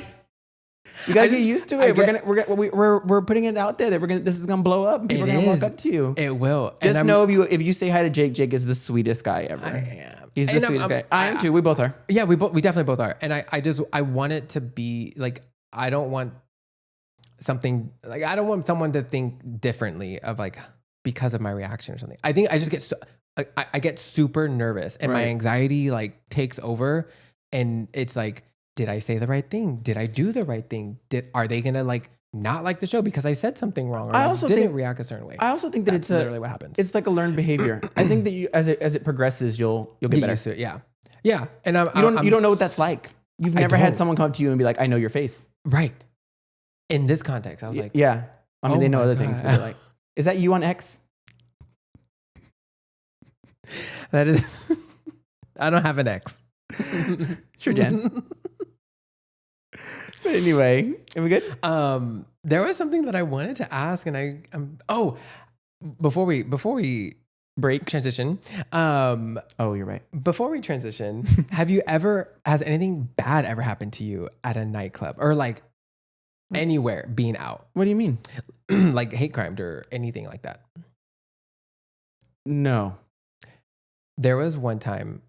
You gotta get used to it. We're putting it out there that this is gonna blow up. And people are gonna walk up to you. It will. Just know if you say hi to Jake, Jake is the sweetest guy ever. I am. He's the sweetest guy. I am too. We both are. Yeah, we definitely both are. And I want it to be like, I don't want something like, I don't want someone to think differently of like because of my reaction or something. I think I just get I get super nervous and my anxiety like takes over, and it's like, did I say the right thing? Did I do the right thing? Are they gonna like not like the show because I said something wrong or I also didn't react a certain way? I also think that's literally what happens. It's like a learned behavior. I think that you as it progresses, you'll get better. Used to it. Yeah. And you don't know what that's like. You've never had someone come up to you and be like, "I know your face." Right. In this context, I was like, "Yeah." I mean, they know other things. But they're like, "Is that you on X?" That is. I don't have an X. Sure, Jen. But anyway, are we good? There was something that I wanted to ask, and before we break transition, you're right. Before we transition, has anything bad ever happened to you at a nightclub or like anywhere being out? What do you mean? Like hate crimes or anything like that? No. There was one time,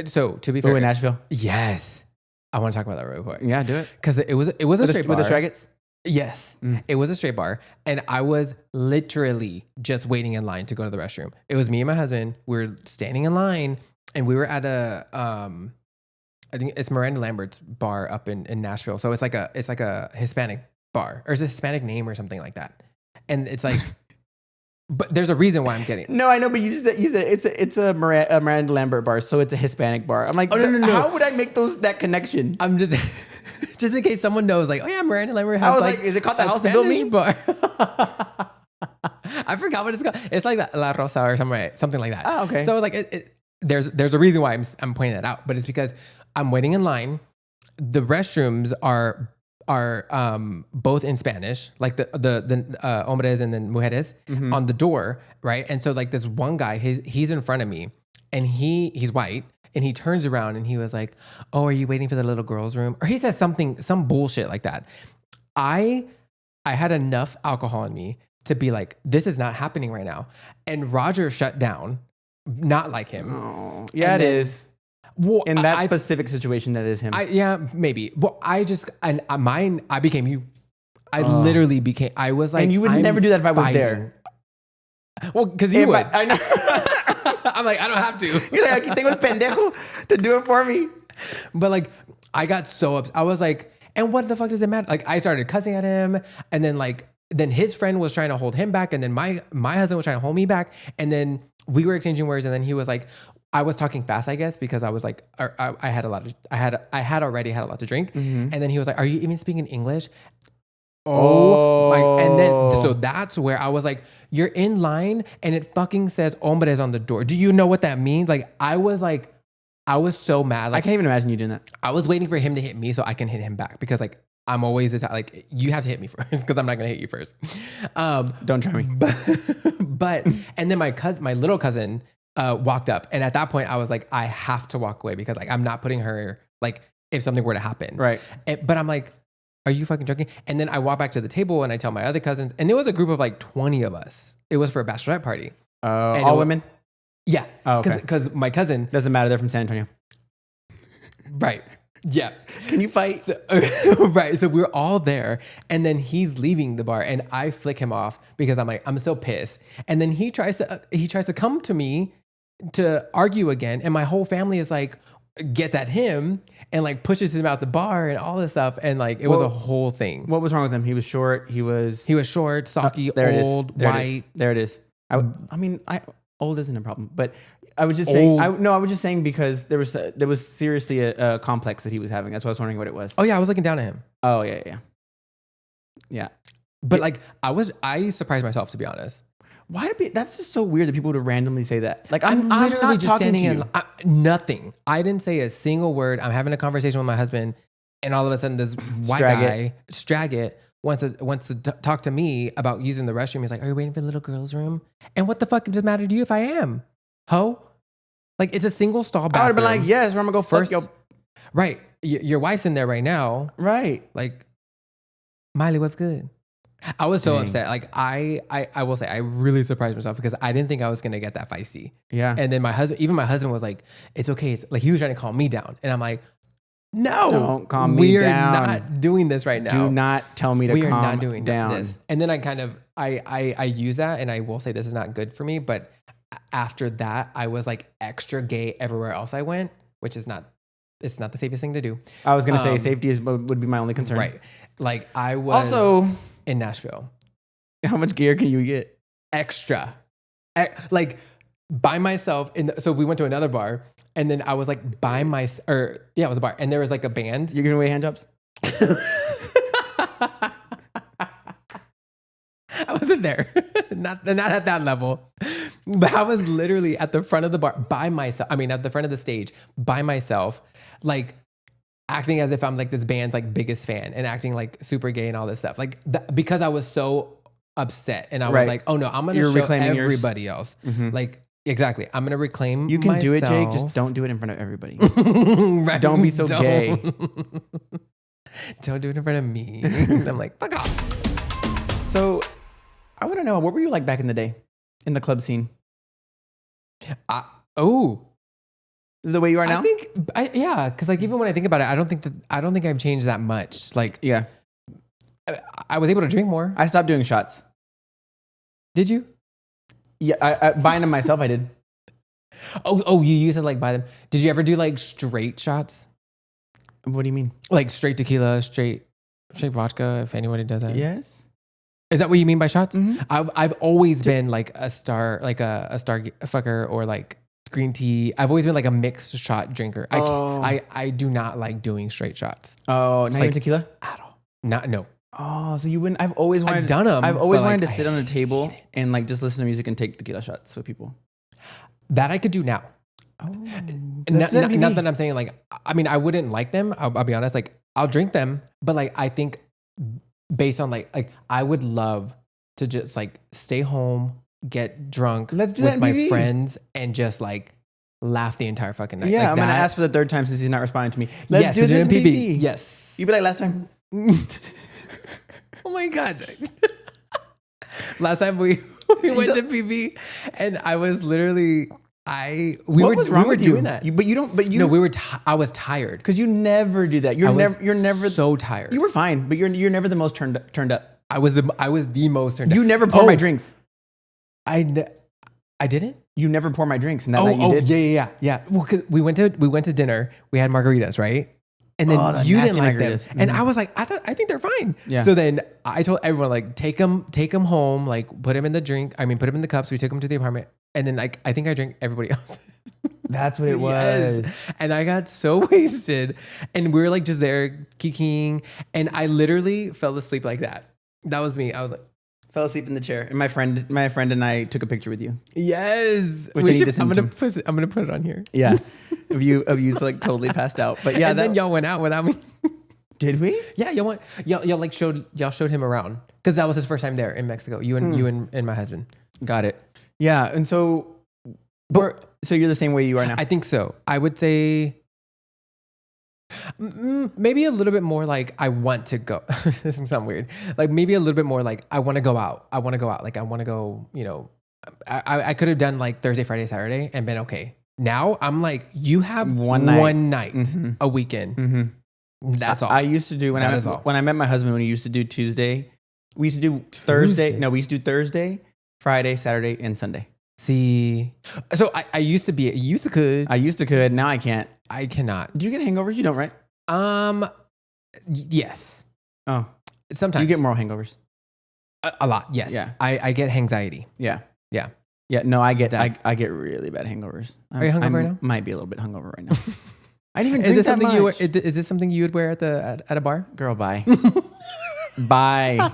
so to be fair, in Nashville. Yes, I want to talk about that real quick. Yeah, do it. Because it was a straight bar with the Straggets. Yes, it was a straight bar, and I was literally just waiting in line to go to the restroom. It was me and my husband. We were standing in line, and we were at a I think it's Miranda Lambert's bar up in Nashville. So it's like a Hispanic bar, or it's a Hispanic name or something like that. And it's like, but there's a reason why I'm getting. No, I know, but you said it's a Miranda Lambert bar, so it's a Hispanic bar. I'm like, oh, no. How would I make that connection? I'm just. Just in case someone knows, like, oh yeah, Miranda Lambert has I was like, is it called the House that Built Me? Bar? I forgot what it's called. It's like that La Rosa or something like that. Oh, okay. So like, there's a reason why I'm pointing that out, but it's because I'm waiting in line. The restrooms are both in Spanish, like the hombres and then mujeres on the door, right? And so like this one guy, he's in front of me, and he's white. And he turns around and he was like, oh, are you waiting for the little girl's room? Or he says some bullshit like that. I had enough alcohol in me to be like, this is not happening right now. And Roger shut down, not like him. Oh, yeah, it is. Well, in that specific situation, that is him. Yeah, maybe. Well, I became you. Literally became, I was like, and you would never do that if I was there. Well, because you would. I know. I'm like, I don't have to. You're like, aquí tengo el pendejo to do it for me. But like, I got so upset. I was like, and what the fuck does it matter? Like, I started cussing at him, and then his friend was trying to hold him back, and then my husband was trying to hold me back, and then we were exchanging words, and then he was like, I was talking fast, I guess, because I was like, I had already had a lot to drink, and then he was like, are you even speaking English? Oh my! And then so that's where I was like, you're in line and it fucking says hombres on the door. Do you know what that means? Like I was so mad. Like, I can't even imagine you doing that. I was waiting for him to hit me so I can hit him back, because like I'm always the type, like, you have to hit me first because I'm not gonna hit you first. Don't try me. But and then my little cousin walked up, and at that point I was like, I have to walk away because like I'm not putting her, like, if something were to happen, right? But I'm like, are you fucking joking? And then I walk back to the table and I tell my other cousins, and it was a group of like 20 of us. It was for a bachelorette party. All women? Yeah. Oh, okay. Because my cousin... Doesn't matter, they're from San Antonio. Right. Yeah. Can you fight? So, right. So we're all there, and then he's leaving the bar, and I flick him off because I'm like, I'm so pissed. And then he tries to come to me to argue again, and my whole family is like, gets at him and like pushes him out the bar and all this stuff, and like it was a whole thing. What was wrong with him? He was short. He was short, stocky, old, white. There it is. I mean, old isn't a problem, but I was just saying. I was just saying because there was seriously a complex that he was having. That's why I was wondering what it was. Oh yeah, I was looking down at him. Oh yeah. But like I surprised myself, to be honest. That's just so weird that people would randomly say that. Like I'm literally not just standing in nothing. I didn't say a single word. I'm having a conversation with my husband, and all of a sudden this white guy, Straggett, wants to talk to me about using the restroom. He's like, "Are you waiting for the little girl's room?" And what the fuck does it matter to you if I am? Ho? Like, it's a single stall bathroom. I would have been like, yes, I'm gonna go first. Right. Your wife's in there right now. Right. Like, Miley, what's good? I was so upset. Like, I will say, I really surprised myself because I didn't think I was going to get that feisty. Yeah. And then my husband was like, it's okay. It's like, he was trying to calm me down. And I'm like, no, don't calm me down. We're not doing this right now. Do not tell me to calm down. We are not doing this. And then I use that, and I will say this is not good for me. But after that, I was like extra gay everywhere else I went, which is not, it's not the safest thing to do. I was going to say safety would be my only concern. Right. Like, I was also in Nashville. How much gear can you get? Extra. Like, by myself. So we went to another bar, and then I was like by myself. It was a bar, and there was like a band. You're gonna weigh hand jobs? I wasn't there. not at that level. But I was literally at the front of the bar by myself. I mean, at the front of the stage by myself. Like, acting as if I'm like this band's like biggest fan and acting like super gay and all this stuff. Like because I was so upset and I was like, oh no, I'm going to show everybody else. Like, exactly. I'm going to reclaim You can do it, Jake. Just don't do it in front of everybody. Right? Don't be so gay. Don't do it in front of me. I'm like, fuck off. So I want to know, what were you like back in the day in the club scene? Is the way you are now? I think, yeah, because like even when I think about it, I don't think I've changed that much. Like, yeah, I was able to drink more. I stopped doing shots. Did you? Yeah, I buying them myself. I did. Oh, you used to like buy them. Did you ever do like straight shots? What do you mean? Like straight tequila, straight vodka. If anybody does that. Yes. Is that what you mean by shots? Mm-hmm. I've always been like a star fucker or like green tea. I've always been like a mixed shot drinker. I do not like doing straight shots. Oh, not even tequila at all. No. Oh, so you wouldn't? I've always wanted to sit on a table and like just listen to music and take tequila shots with people. That I could do now. Oh, not that I'm saying like, I mean, I wouldn't like them. I'll be honest. Like I'll drink them, but like I think based on like I would love to just like stay home, get drunk with my friends and just like laugh the entire fucking night. Yeah, like I'm gonna ask for the third time since he's not responding to me. Let's do this, PB. Yes. You'd be like last time. Oh my God. Last time we went to PB and I was literally we were doing that. I was tired because you never do that. You're never so tired. You were fine, but you're never the most turned up. I was the most turned up. You never pour my drinks. I didn't. You never pour my drinks, and that night you did. Yeah. Well, 'cause we went to dinner. We had margaritas, right? And then you didn't like them, and I was like, I think they're fine. Yeah. So then I told everyone like, take them home, like put them in the cups. We took them to the apartment, and then like I think I drank everybody else. That's what it was. Yes. And I got so wasted, and we were like just there kikiing, and I literally fell asleep like that. That was me. I was like. Fell asleep in the chair, and my friend and I took a picture with you. Yes, I'm gonna put it on here. Yeah, of you so like totally passed out. But yeah, and then y'all went out without me. Did we? Yeah, y'all like showed him around because that was his first time there in Mexico. You and my husband. Got it. Yeah, and so, so you're the same way you are now. I think so. I would say. Maybe a little bit more like I want to go. This is sound weird. Like maybe a little bit more like I want to go out. Like I want to go, I could have done like Thursday, Friday, Saturday and been okay. Now I'm like, you have one night mm-hmm. a weekend. Mm-hmm. That's all. I used to do when I met my husband, when he used to do Tuesday, we used to do Thursday. No, we used to do Thursday, Friday, Saturday, and Sunday. See, so I used to could. I used to could. Now I can't. I cannot. Do you get hangovers? You don't, right? Yes. Oh, sometimes you get moral hangovers. A lot. Yes. Yeah. I get anxiety. Yeah. Yeah. Yeah. No, I get really bad hangovers. Are you hungover right now? Might be a little bit hungover right now. I didn't even drink that much. Is this something you would wear at a bar? Girl, bye. Bye.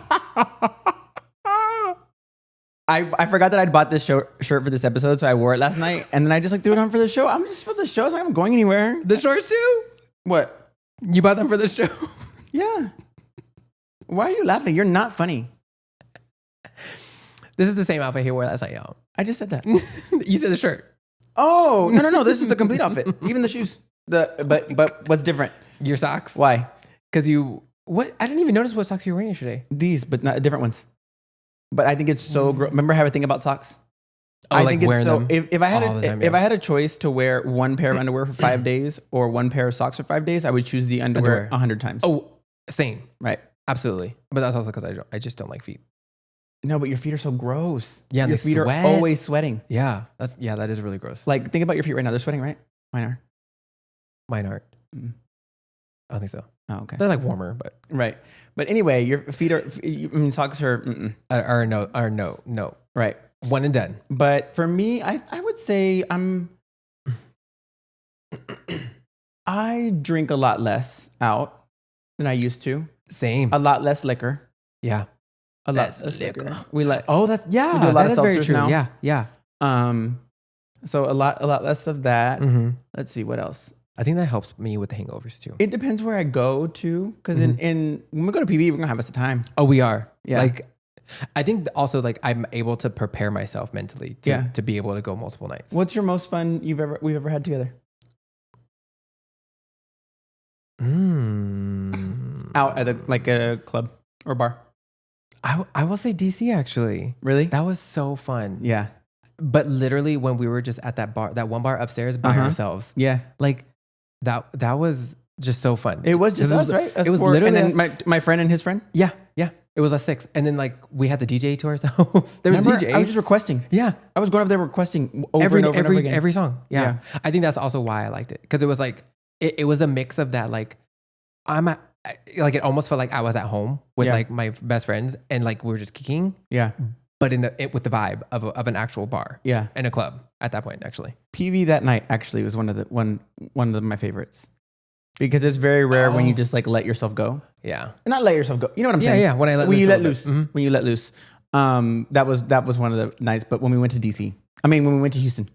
I forgot that I'd bought this shirt for this episode, so I wore it last night, and then I just like threw it on for the show. I'm just for the show. It's like I'm going anywhere. The shorts too? What? You bought them for the show? Yeah. Why are you laughing? You're not funny. This is the same outfit he wore last night, y'all. I just said that. You said the shirt. Oh, no. This is the complete outfit. Even the shoes. But what's different? Your socks. Why? Because what? I didn't even notice what socks you were wearing yesterday. These, but not different ones. But I think it's so gross. Remember how I think about socks? Oh, I think it's so. Them if I had a choice to wear one pair of underwear for 5 days or one pair of socks for 5 days, I would choose the underwear 100 times. Oh, same. Right. Absolutely. But that's also because I just don't like feet. No, but your feet are so gross. Yeah, your feet are always sweating. Yeah, that is really gross. Like think about your feet right now. They're sweating, right? Mine aren't. Mm. I don't think so. Oh, okay. They're like warmer, but right. But anyway, your feet are. I mean, socks are. No. Right. One and done. But for me, I would say I drink a lot less out than I used to. Same. A lot less liquor. Yeah. A lot less liquor. We do a lot of seltzers now. Yeah. So a lot less of that. Mm-hmm. Let's see what else. I think that helps me with the hangovers too. It depends where I go to, because in when we go to PB, we're gonna have us a time. Oh, we are. Yeah. Like, I think also like I'm able to prepare myself mentally to be able to go multiple nights. What's your most fun we've ever had together? Out at a club or bar. I will say DC actually. Really? That was so fun. Yeah. But literally when we were just at that one bar upstairs by ourselves. Yeah. Like that was just so fun. It was just us, right? It was literally and then my friend and his friend. Yeah. It was us 6. And then like we had the DJ to ourselves. There was a DJ. I was just requesting. Yeah. I was going over there requesting over and over again. Every song. Yeah. I think that's also why I liked it. Because it was like it was a mix of that, like like it almost felt like I was at home with like my best friends and like we were just kicking. Yeah. But with the vibe of an actual bar. Yeah. And a club at that point, actually. PV that night actually was one of my favorites. Because it's very rare when you just like let yourself go. Yeah. Not let yourself go. You know what I'm saying? Yeah. When you let loose. When you let loose. That was one of the nights. But when we went to DC, when we went to Houston.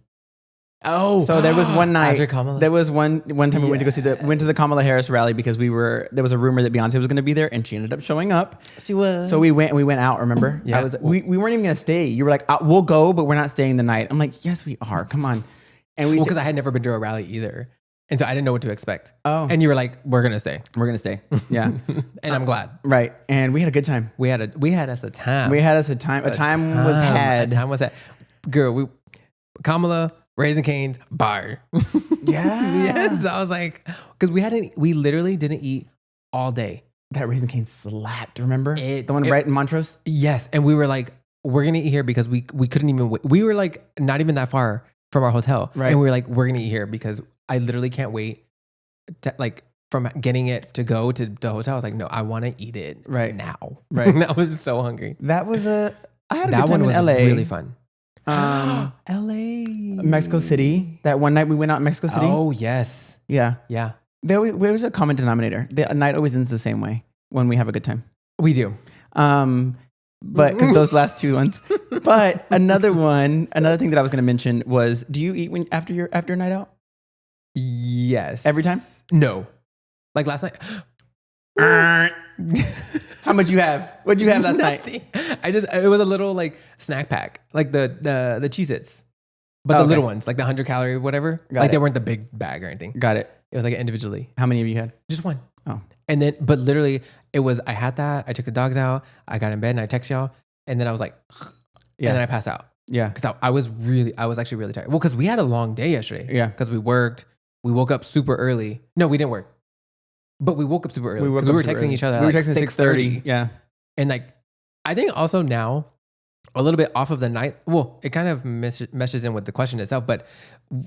Oh, so there was one night. After Kamala? There was one time we went to go see the Kamala Harris rally because there was a rumor that Beyonce was going to be there and she ended up showing up. She was. So we went out. Remember? Yeah. We weren't even going to stay. You were like, we'll go, but we're not staying the night. I'm like, yes, we are. Come on. And because I had never been to a rally either, and so I didn't know what to expect. Oh, and you were like, we're gonna stay. We're gonna stay. Yeah, and I'm glad. Right, and we had a good time. We had us a time. A time was had. Girl, Kamala. Raising Cane's bar. Yeah. Yes. I was like, because we literally didn't eat all day. That Raising Cane slapped, remember? The one right in Montrose? Yes. And we were like, we're going to eat here because we couldn't even wait. We were like, not even that far from our hotel. Right. And we were like, we're going to eat here because I literally can't wait to, like, from getting it to go to the hotel. I was like, no, I want to eat it now. Right. I was so hungry. I had a good time that one was in LA. Really fun. LA, Mexico City. That one night we went out in Mexico City. Oh yes, yeah. There was a common denominator. The night always ends the same way when we have a good time. We do. But because those last two ones. But another thing that I was going to mention was: do you eat after a night out? Yes. Every time? No. Like last night. How much you have? What'd you have last night? It was a little like snack pack, like the Cheez-Its, but the little ones, like the 100-calorie whatever. They weren't the big bag or anything. Got it. It was like individually. How many of you had? Just one. Oh. And then, but literally, I had that. I took the dogs out. I got in bed and I texted y'all, and then I was like, and then I passed out. Yeah. Because I was actually really tired. Well, because we had a long day yesterday. Yeah. Because we worked. We woke up super early. No, we didn't work. But we woke up super early. We were texting each other at 6:30. Yeah. And like, I think also now, a little bit off of the night, well, it kind of meshes in with the question itself, but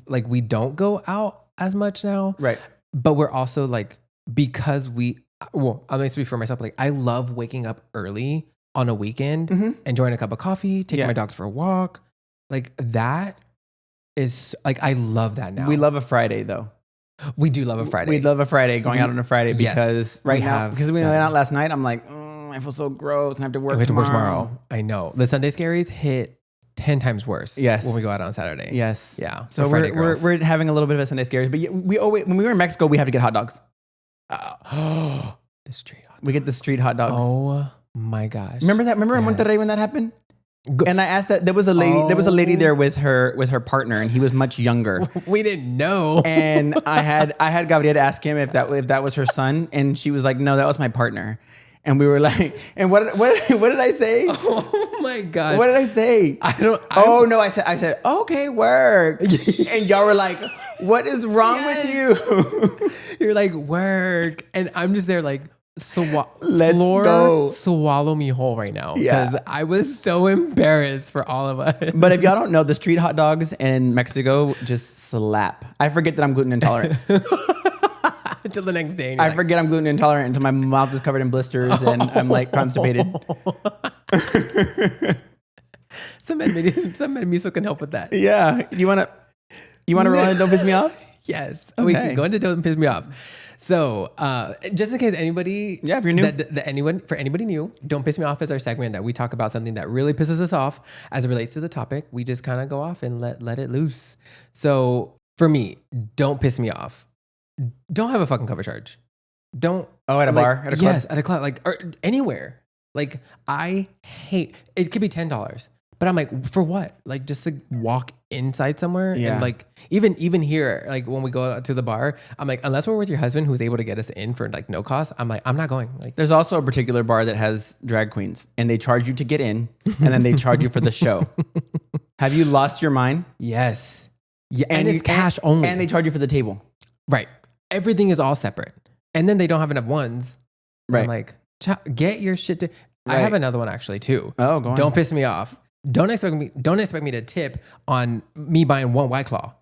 like we don't go out as much now. Right. But we're also like, because I'm going to speak for myself. Like I love waking up early on a weekend, enjoying a cup of coffee, taking my dogs for a walk. Like that is like, I love that now. We love a Friday though. We do love a Friday. We love a Friday, going out on a Friday because because we went out last night, I'm like, I feel so gross and I have to work tomorrow. I know. The Sunday scaries hit 10 times worse when we go out on Saturday. Yes. Yeah. So we're having a little bit of a Sunday scaries, but we always, when we were in Mexico, we have to get hot dogs. The street hot dogs. We get the street hot dogs. Oh my gosh. Remember that? Remember in Monterrey when that happened? And I asked that there was a lady there with her partner, and he was much younger. We didn't know. And I had Gabriela ask him if that was her son, and she was like, "No, that was my partner." And we were like, "And what did I say?" Oh my god! What did I say? I said, "Okay, work." And y'all were like, "What is wrong with you?" You're like, "Work," and I'm just there like. Let's go. Swallow me whole right now because I was so embarrassed for all of us. But if y'all don't know, the street hot dogs in Mexico just slap. I forget that I'm gluten intolerant until the next day. I forget I'm gluten intolerant until my mouth is covered in blisters and I'm like constipated. Some miso can help with that. Yeah. You want to roll it? Don't piss me off. Yes. Okay. We can go into Don't Piss Me Off. So, just in case anybody, if you're new, for anybody new, Don't Piss Me Off is our segment that we talk about something that really pisses us off as it relates to the topic. We just kind of go off and let it loose. So, for me, don't piss me off. don't have a fucking cover charge. Don't. Oh, at a bar? At a club? Yes, at a club. Like, or anywhere. Like, I hate, it could be $10. But I'm like, for what? Like, just to walk inside somewhere? Yeah. And like, even here, like when we go out to the bar, I'm like, unless we're with your husband who's able to get us in for like no cost, I'm like, I'm not going. Like, There's also a particular bar that has drag queens, and they charge you to get in, and then they charge you for the show. Have you lost your mind? yes. Yeah, and it's cash only. And they charge you for the table. Right. Everything is all separate. And then they don't have enough ones. Right. I'm like, get your shit to. I Right. have another one actually too. Oh, go on. Don't piss me off. Don't expect me to tip on me buying one White Claw.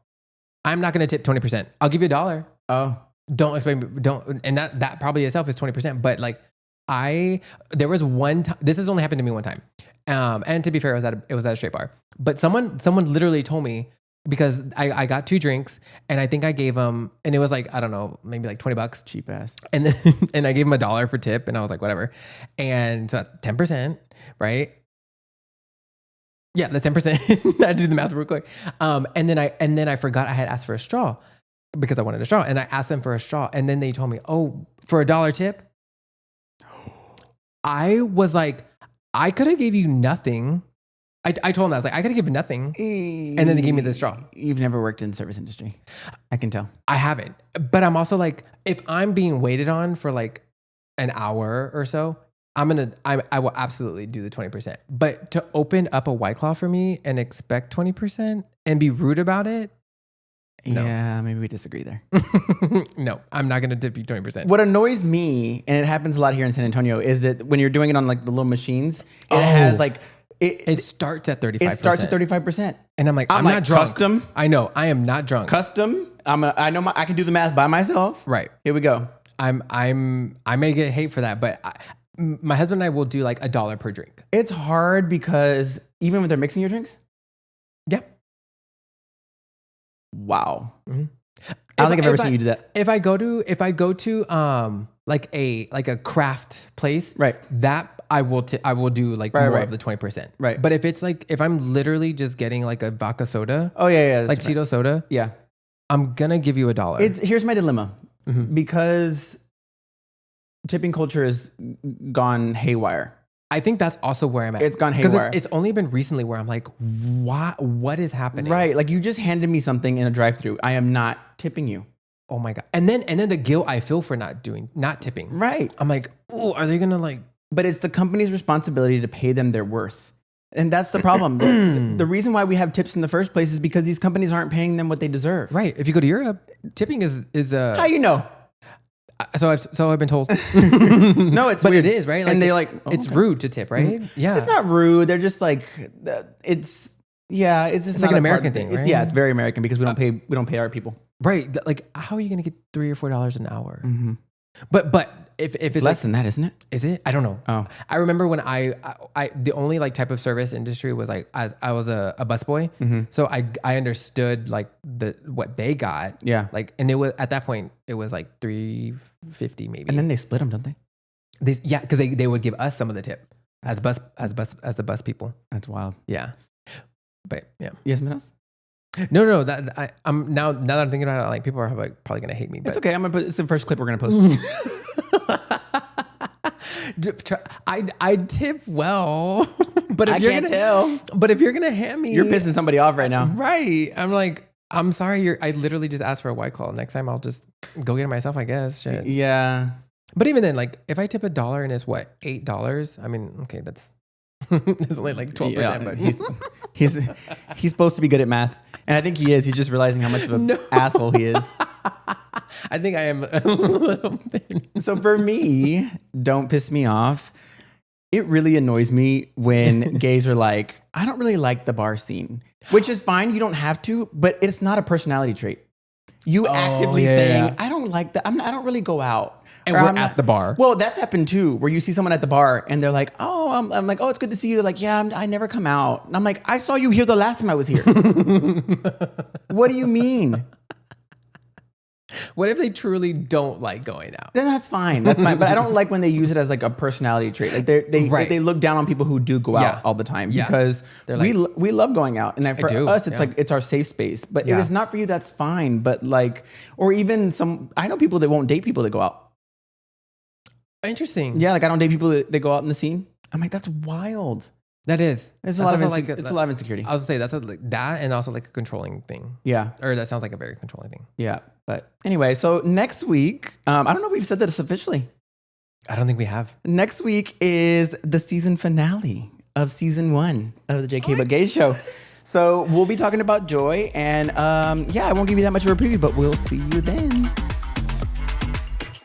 I'm not going to tip 20%. I'll give you $1. Oh. Don't expect me. Don't. And that probably itself is 20%. But like, there was one time. This has only happened to me one time. And to be fair, it was at a straight bar. But someone literally told me, because I got 2 drinks and I think I gave them, and it was like, I don't know, maybe like $20. Cheap ass. And then, and I gave him $1 for tip, and I was like, whatever. And so 10%, right? Yeah, that's 10%. I had to do the math real quick. And then I forgot I had asked for a straw because I wanted a straw, and I asked them for a straw, and then they told me, oh, for $1 tip. I was like, I could have gave you nothing. I told them, I was like, I could have given nothing. And then they gave me the straw. You've never worked in the service industry. I can tell. I haven't. But I'm also like, if I'm being waited on for like an hour or so, I will absolutely do the 20%. But to open up a White Claw for me and expect 20% and be rude about it, no. Yeah, maybe we disagree there. No, I'm not going to tip you 20%. What annoys me, and it happens a lot here in San Antonio, is that when you're doing it on like the little machines, it has like... It starts at 35%. It starts at 35%. And I'm like, I'm like, not drunk. Custom? I know, I am not drunk. Custom? I know I can do the math by myself. Right. Here we go. I may get hate for that, but my husband and I will do like $1 per drink. It's hard because even when they're mixing your drinks? Yeah. Wow. Mm-hmm. I don't think I've ever seen you do that. If I go to like a craft place, Right. That I will do like more of the 20%. Right. But if I'm literally just getting like a vodka soda, Oh yeah, like Tito soda, yeah. I'm gonna give you $1. Here's my dilemma. Mm-hmm. Because tipping culture has gone haywire. I think that's also where I'm at. It's gone haywire. Because it's only been recently where I'm like, what is happening? Right. Like you just handed me something in a drive-thru. I am not tipping you. Oh my God. And then the guilt I feel for not tipping. Right. I'm like, oh, are they gonna like? But it's the company's responsibility to pay them their worth. And that's the problem. The reason why we have tips in the first place is because these companies aren't paying them what they deserve. Right. If you go to Europe, tipping is How you know? So I've been told. No, it's but weird. It is, right? Like, and they're like, it's rude to tip, right? Mm-hmm. Yeah. It's not rude. They're just like, it's just like not an a American part thing, of right? Yeah, it's very American because we don't pay our people. Right. Like, how are you going to get $3 or $4 an hour? Mm-hmm. But if it's less than that, isn't it? Is it? I don't know. Oh. I remember when I the only like type of service industry was like, as I was a busboy. Mm-hmm. So I understood like what they got. Yeah. Like, and it was, at that point, it was like $3.50 maybe. And then they split them, don't they? Yeah. Cause they would give us some of the tip as the bus people. That's wild. Yeah. But yeah. You have something else? No. I'm now that I'm thinking about it, like people are like probably gonna hate me. But It's okay. It's the first clip we're gonna post. I tip well, but if I you're can't gonna tell. But if you're gonna hand me, You're pissing somebody off right now. right? I'm like, I'm sorry. I literally just asked for a White Claw. Next time I'll just go get it myself, I guess. Shit. Yeah. But even then, like if I tip $1 and it's what, $8? I mean, okay, that's it's only like 12%. But he's supposed to be good at math, and I think he is. He's just realizing how much of an asshole he is. I think I am a little bit. So for me, don't piss me off. It really annoys me when gays are like, I don't really like the bar scene, which is fine. You don't have to, but it's not a personality trait. You actively saying, I don't like that. I don't really go out. And we're at the bar. Well, that's happened too, where you see someone at the bar and they're like, oh, I'm like, oh, it's good to see you. They're like, yeah, I never come out. And I'm like, I saw you here the last time I was here. What do you mean? What if they truly don't like going out? Then that's fine. That's fine. But I don't like when they use it as like a personality trait. Like they look down on people who do go out all the time because like, we love going out. And for us, it's like, it's our safe space. But if it's not for you, that's fine. But like, or even I know people that won't date people that go out. Interesting. Yeah. Like I don't date people that go out in the scene. I'm like, that's wild. That is. It's a lot of insecurity. I was gonna say that and also like a controlling thing. Yeah. Or that sounds like a very controlling thing. Yeah. But anyway, so next week, I don't know if we've said this officially. I don't think we have. Next week is the season finale of season 1 of the JK But Gay show. So we'll be talking about Joy and I won't give you that much of a preview, but we'll see you then.